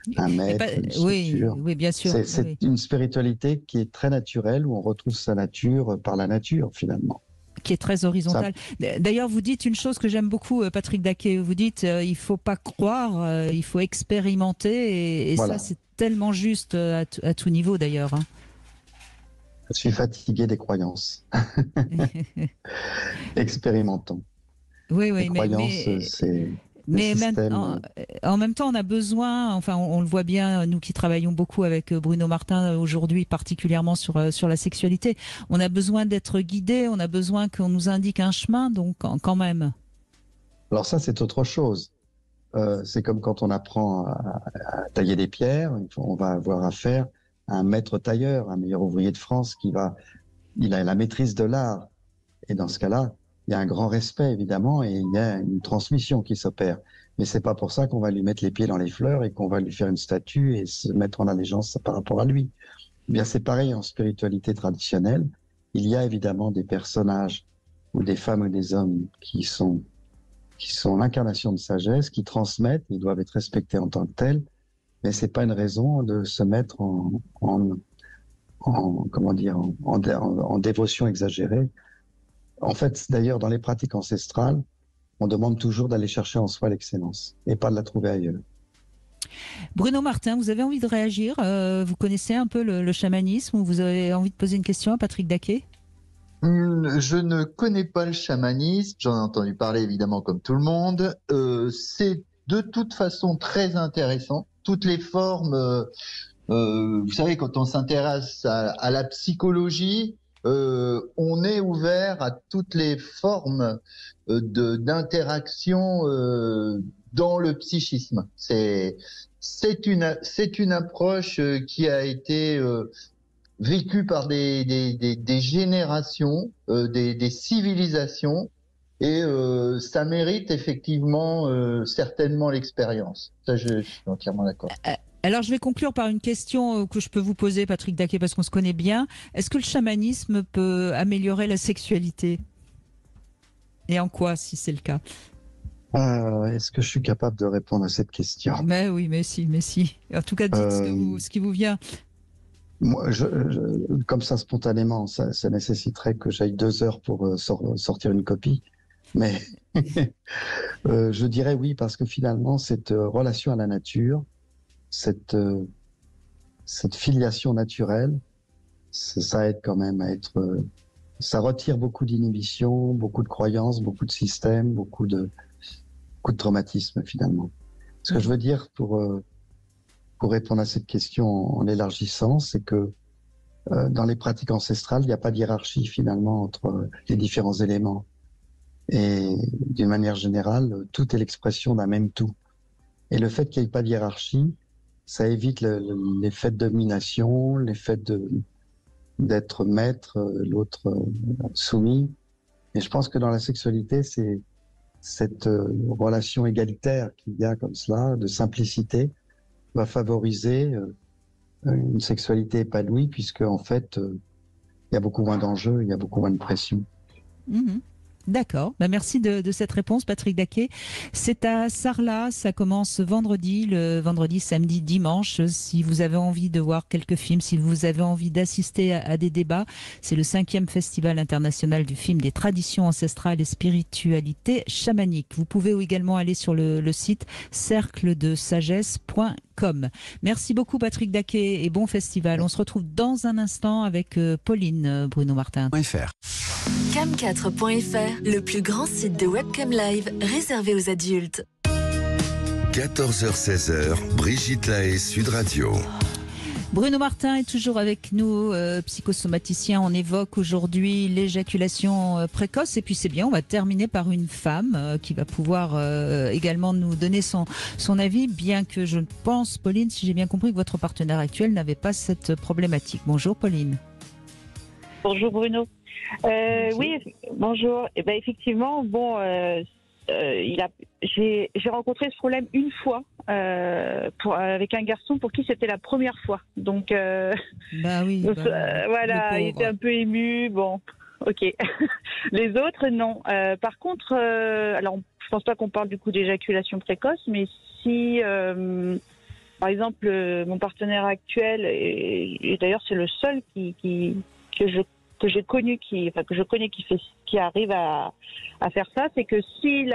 une structure. Oui, bien sûr. C'est une spiritualité qui est très naturelle, où on retrouve sa nature par la nature, finalement. Qui est très horizontale. D'ailleurs, vous dites une chose que j'aime beaucoup, Patrick Daquet. Vous dites, il ne faut pas croire, il faut expérimenter. Et voilà. Ça, c'est tellement juste à tout niveau, d'ailleurs. Je suis fatigué des croyances. Expérimentons. Oui, les croyances, c'est... Mais en même temps, on a besoin, enfin, on le voit bien, nous qui travaillons beaucoup avec Bruno Martin aujourd'hui, particulièrement sur la sexualité, on a besoin d'être guidé, on a besoin qu'on nous indique un chemin, donc quand même. Alors ça, c'est autre chose. C'est comme quand on apprend à tailler des pierres, on va avoir affaire à un maître tailleur, un meilleur ouvrier de France il a la maîtrise de l'art. Et dans ce cas-là, il y a un grand respect, évidemment, et il y a une transmission qui s'opère. Mais c'est pas pour ça qu'on va lui mettre les pieds dans les fleurs et qu'on va lui faire une statue et se mettre en allégeance par rapport à lui. Eh bien, c'est pareil en spiritualité traditionnelle. Il y a évidemment des personnages ou des femmes ou des hommes qui sont l'incarnation de sagesse, qui transmettent, ils doivent être respectés en tant que tels, mais c'est pas une raison de se mettre comment dire, en dévotion exagérée. En fait, d'ailleurs, dans les pratiques ancestrales, on demande toujours d'aller chercher en soi l'excellence et pas de la trouver ailleurs. Bruno Martin, vous avez envie de réagir? Vous connaissez un peu le chamanisme ou vous avez envie de poser une question à Patrick Daquet? Je ne connais pas le chamanisme, j'en ai entendu parler évidemment comme tout le monde. C'est de toute façon très intéressant. Toutes les formes, vous savez, quand on s'intéresse à la psychologie, on est ouvert à toutes les formes d'interaction dans le psychisme. C'est une approche qui a été vécue par des générations, des civilisations, et ça mérite effectivement certainement l'expérience. Ça, je suis entièrement d'accord. Alors, je vais conclure par une question que je peux vous poser, Patrick Daquet, parce qu'on se connaît bien. Est-ce que le chamanisme peut améliorer la sexualité? Et en quoi, si c'est le cas? Est-ce que je suis capable de répondre à cette question? Mais oui, mais si. En tout cas, dites ce qui vous vient. Moi, comme ça, spontanément, ça nécessiterait que j'aille 2 heures pour sortir une copie. Mais je dirais oui, parce que finalement, cette relation à la nature, cette filiation naturelle, ça aide quand même à être... ça retire beaucoup d'inhibitions, beaucoup de croyances, beaucoup de systèmes, beaucoup de traumatismes finalement. Ce que je veux dire pour répondre à cette question en élargissant, c'est que dans les pratiques ancestrales, il n'y a pas de hiérarchie finalement entre les différents éléments. Et d'une manière générale, tout est l'expression d'un même tout. Et le fait qu'il n'y ait pas de hiérarchie, ça évite l'effet de domination, l'effet d'être maître, l'autre soumis. Et je pense que dans la sexualité, c'est cette relation égalitaire qu'il y a comme cela, de simplicité, va favoriser une sexualité épanouie, puisque en fait, il y a beaucoup moins d'enjeux, il y a beaucoup moins de pression. D'accord. Merci de cette réponse, Patrick Daquet. C'est à Sarlat, ça commence vendredi, le vendredi, samedi, dimanche. Si vous avez envie de voir quelques films, si vous avez envie d'assister à des débats, c'est le 5e Festival international du film des traditions ancestrales et spiritualité chamanique. Vous pouvez également aller sur le site cercledesagesse.com. Merci beaucoup, Patrick Daquet, et bon festival. On se retrouve dans un instant avec Pauline, Bruno Martin. Cam4.fr, le plus grand site de webcam live réservé aux adultes. 14h-16h, Brigitte Lahaie, Sud Radio. Bruno Martin est toujours avec nous, psychosomaticien. On évoque aujourd'hui l'éjaculation précoce. Et puis c'est bien, on va terminer par une femme qui va pouvoir également nous donner son avis, bien que je pense, Pauline, si j'ai bien compris, que votre partenaire actuel n'avait pas cette problématique. Bonjour Pauline. Bonjour Bruno. Oui, bonjour. Et ben effectivement, bon, j'ai rencontré ce problème une fois avec un garçon pour qui c'était la première fois. Donc, voilà, il était un peu ému. Bon, ok. Les autres, non. Par contre, alors, je pense pas qu'on parle du coup d'éjaculation précoce, mais si, par exemple, mon partenaire actuel, et d'ailleurs c'est le seul que je connais qui arrive à faire ça, c'est que si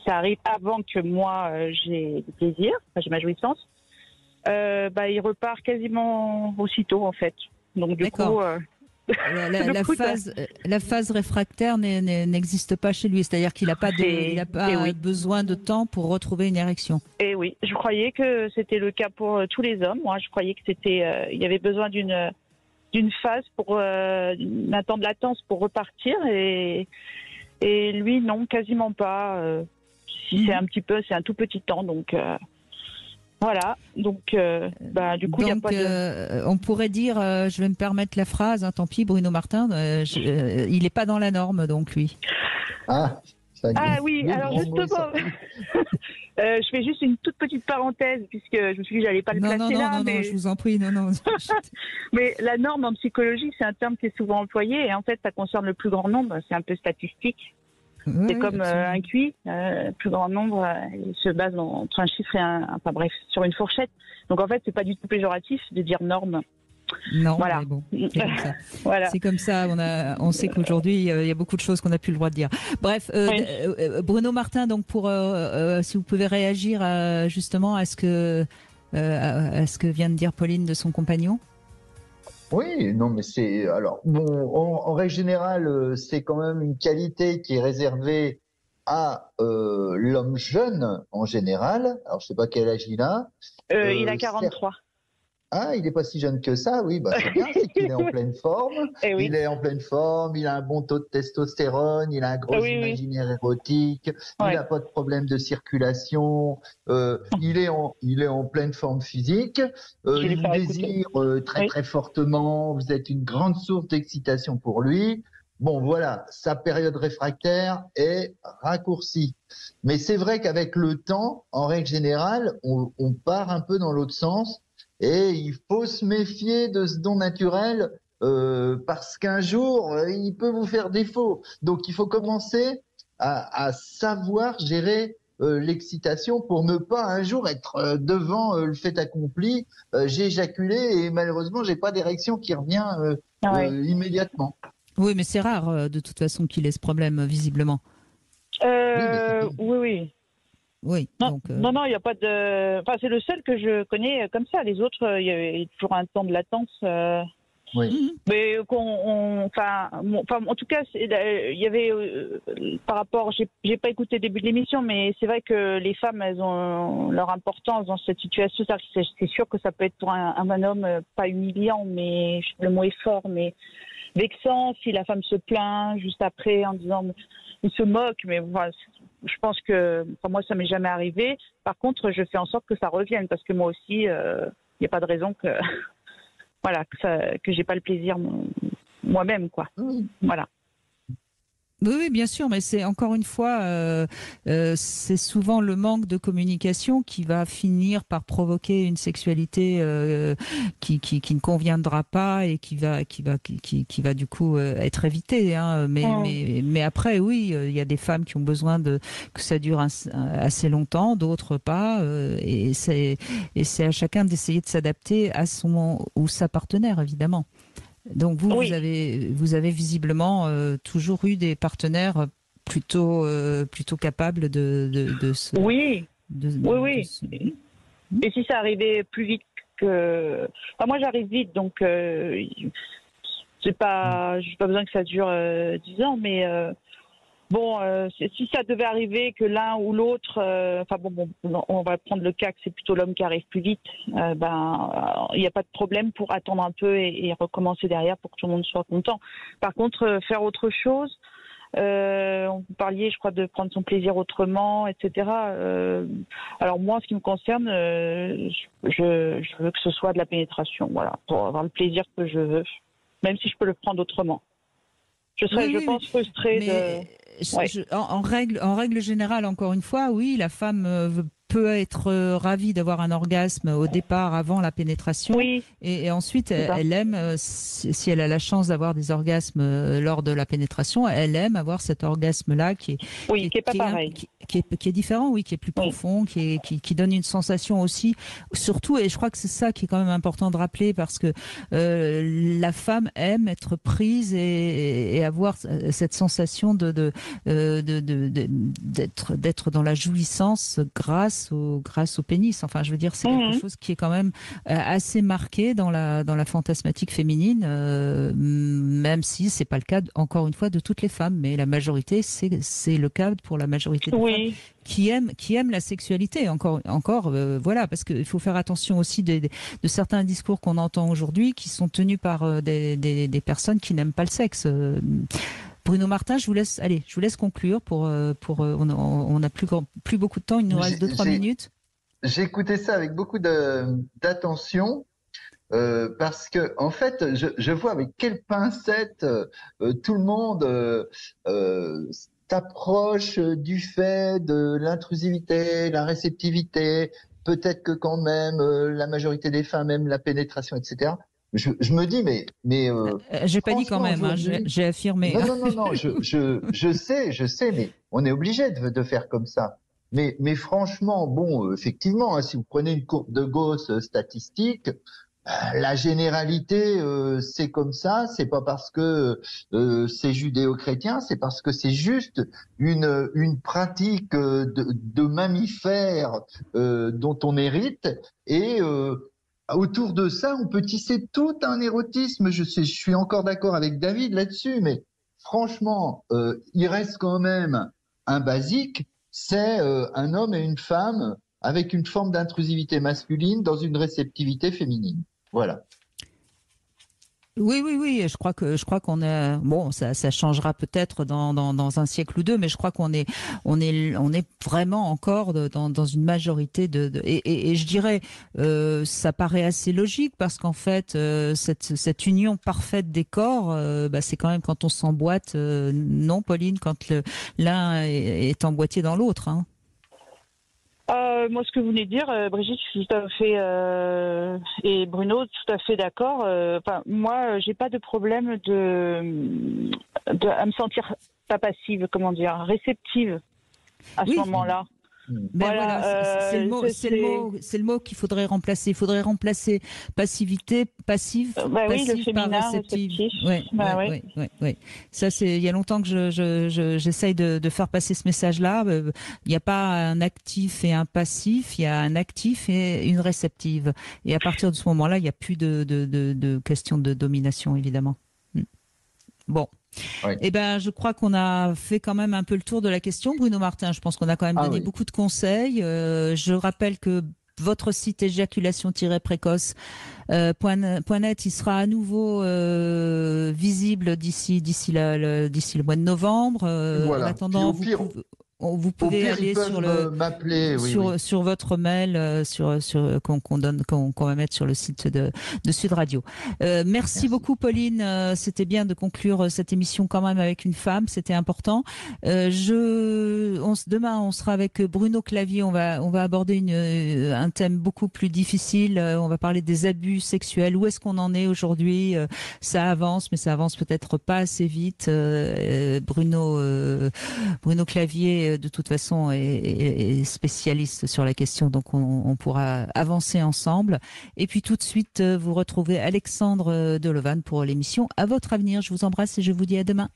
ça arrive avant que moi j'ai du plaisir, j'ai ma jouissance, il repart quasiment aussitôt en fait. Donc du coup, la phase réfractaire n'existe pas chez lui, c'est-à-dire qu'il n'a pas besoin de temps pour retrouver une érection. Et oui, je croyais que c'était le cas pour tous les hommes. Moi, je croyais que il y avait besoin d'une phase d'un temps de latence pour repartir, et lui non, quasiment pas. Si c'est un tout petit temps, donc voilà. Donc du coup il n'y a pas de... on pourrait dire, je vais me permettre la phrase, hein, tant pis Bruno Martin, il n'est pas dans la norme donc lui. Ah oui, alors justement, je fais juste une toute petite parenthèse puisque je me suis dit que j'allais pas le placer là. Non, je vous en prie, non. Mais la norme en psychologie, c'est un terme qui est souvent employé, et en fait, ça concerne le plus grand nombre. C'est un peu statistique. C'est Oui, comme absolument. un QI, plus grand nombre, il se base entre un chiffre et enfin bref, sur une fourchette. Donc en fait, c'est pas du tout péjoratif de dire norme. Non, Voilà. mais bon, c'est comme ça. Voilà. C'est comme ça. On sait qu'aujourd'hui, il y a beaucoup de choses qu'on n'a plus le droit de dire. Bref, Oui. Bruno Martin, donc si vous pouvez réagir justement à ce que vient de dire Pauline de son compagnon. Oui, non, mais c'est alors bon, en règle générale, c'est quand même une qualité qui est réservée à l'homme jeune en général. Alors, je sais pas quel âge il a. Il a Certes, 43. ah, il n'est pas si jeune que ça, oui, bah c'est bien, c'est qu'il est en pleine forme. Eh oui. Il est en pleine forme, il a un bon taux de testostérone, il a un gros Oui, oui. imaginaire érotique, il Ouais. n'a pas de problème de circulation, il est en pleine forme physique, Je vais il lui vous faire écouter. désire très Oui. très fortement, vous êtes une grande source d'excitation pour lui. Bon, voilà, sa période réfractaire est raccourcie. Mais c'est vrai qu'avec le temps, en règle générale, on part un peu dans l'autre sens. Et il faut se méfier de ce don naturel parce qu'un jour, il peut vous faire défaut. Donc, il faut commencer à savoir gérer l'excitation pour ne pas un jour être devant le fait accompli. J'ai éjaculé et malheureusement, j'ai pas d'érection qui revient Ouais. immédiatement. Oui, mais c'est rare de toute façon qu'il ait ce problème visiblement. Oui. Oui. Non, Donc, non, il n'y a pas de. Enfin, c'est le seul que je connais comme ça. Les autres, il y a toujours un temps de latence. Oui. Mais en tout cas, il y avait par rapport. J'ai pas écouté le début de l'émission, mais c'est vrai que les femmes, elles ont leur importance dans cette situation. C'est sûr que ça peut être pour un homme pas humiliant, mais le mot est fort, mais vexant si la femme se plaint juste après en disant il se moque, mais voilà, je pense que moi ça m'est jamais arrivé. Par contre, je fais en sorte que ça revienne parce que moi aussi il n'y a pas de raison que voilà que j'ai pas le plaisir moi-même quoi. Voilà. Oui, bien sûr, mais c'est encore une fois, c'est souvent le manque de communication qui va finir par provoquer une sexualité qui ne conviendra pas et qui va du coup être évitée. Hein. Mais après, oui, il y a des femmes qui ont besoin que ça dure assez longtemps, d'autres pas, et c'est à chacun d'essayer de s'adapter à son ou sa partenaire, évidemment. Donc vous avez visiblement toujours eu des partenaires plutôt capables de se... Oui. Et si ça arrivait plus vite que... Enfin, moi j'arrive vite, donc j'ai pas besoin que ça dure 10 ans, mais si ça devait arriver que l'un ou l'autre, on va prendre le cas que c'est plutôt l'homme qui arrive plus vite, il n'y a pas de problème pour attendre un peu et recommencer derrière pour que tout le monde soit content. Par contre, faire autre chose, vous parliez, je crois, de prendre son plaisir autrement, etc. Alors moi, en ce qui me concerne, je veux que ce soit de la pénétration, voilà, pour avoir le plaisir que je veux, même si je peux le prendre autrement. Je serais, je pense, frustrée de... En règle générale, encore une fois, oui, la femme peut être ravie d'avoir un orgasme au départ, avant la pénétration. Oui. Et ensuite, elle aime, si elle a la chance d'avoir des orgasmes lors de la pénétration, elle aime avoir cet orgasme-là qui est différent, oui, qui est plus profond, qui donne une sensation aussi, surtout, et je crois que c'est ça qui est quand même important de rappeler, parce que la femme aime être prise et avoir cette sensation d'être dans la jouissance grâce au pénis. Enfin, je veux dire, c'est quelque chose qui est quand même assez marqué dans la fantasmatique féminine, même si c'est pas le cas, encore une fois, de toutes les femmes, mais la majorité, c'est le cas pour la majorité des femmes qui aiment la sexualité. Voilà, parce qu'il faut faire attention aussi de certains discours qu'on entend aujourd'hui qui sont tenus par des personnes qui n'aiment pas le sexe. Bruno Martin, je vous laisse conclure on n'a plus beaucoup de temps, il nous reste 2-3 minutes. J'ai écouté ça avec beaucoup d'attention parce que en fait, je vois avec quelle pincette tout le monde s'approche du fait de l'intrusivité, la réceptivité. Peut-être que quand même la majorité des femmes aiment la pénétration, etc. je me dis, mais j'ai pas dit quand même, hein, j'ai affirmé. Non, je sais, mais on est obligé de faire comme ça. Mais franchement, bon, effectivement, hein, si vous prenez une courbe de Gauss statistique, la généralité, c'est comme ça. C'est pas parce que c'est judéo-chrétien, c'est parce que c'est juste une pratique de mammifère dont on hérite. Et autour de ça, on peut tisser tout un érotisme. Je suis encore d'accord avec David là-dessus, mais franchement, il reste quand même un basique. C'est un homme et une femme avec une forme d'intrusivité masculine dans une réceptivité féminine. Voilà. Oui, je crois qu'on est bon, ça changera peut-être dans un siècle ou deux, mais je crois qu'on est vraiment encore dans une majorité et je dirais ça paraît assez logique parce qu'en fait cette union parfaite des corps, c'est quand même quand on s'emboîte, non Pauline, quand l'un est emboîté dans l'autre, hein. Moi, ce que vous venez de dire, Brigitte, je suis tout à fait et Bruno, tout à fait d'accord. Moi, j'ai pas de problème à me sentir pas passive, comment dire, réceptive à ce moment-là. Voilà, c'est le mot qu'il faudrait remplacer. Il faudrait remplacer passivité, passive, passive par réceptive. Oui. Ça, il y a longtemps que j'essaye de faire passer ce message-là. Il n'y a pas un actif et un passif, il y a un actif et une réceptive. Et à partir de ce moment-là, il n'y a plus de question de domination, évidemment. Bon. Oui. Eh ben, je crois qu'on a fait quand même un peu le tour de la question, Bruno Martin. Je pense qu'on a quand même donné beaucoup de conseils. Je rappelle que votre site éjaculation-précoce.net, il sera à nouveau visible d'ici le mois de novembre. En attendant, vous pouvez aller sur votre mail qu'on va mettre sur le site de Sud Radio. Merci beaucoup Pauline, c'était bien de conclure cette émission quand même avec une femme, c'était important. Demain on sera avec Bruno Clavier, on va aborder un thème beaucoup plus difficile, on va parler des abus sexuels. Où est-ce qu'on en est aujourd'hui? Ça avance, mais ça avance peut-être pas assez vite. Bruno Clavier de toute façon est spécialiste sur la question, donc on pourra avancer ensemble. Et puis tout de suite, vous retrouvez Alexandre Delevan pour l'émission À votre avenir. Je vous embrasse et je vous dis à demain.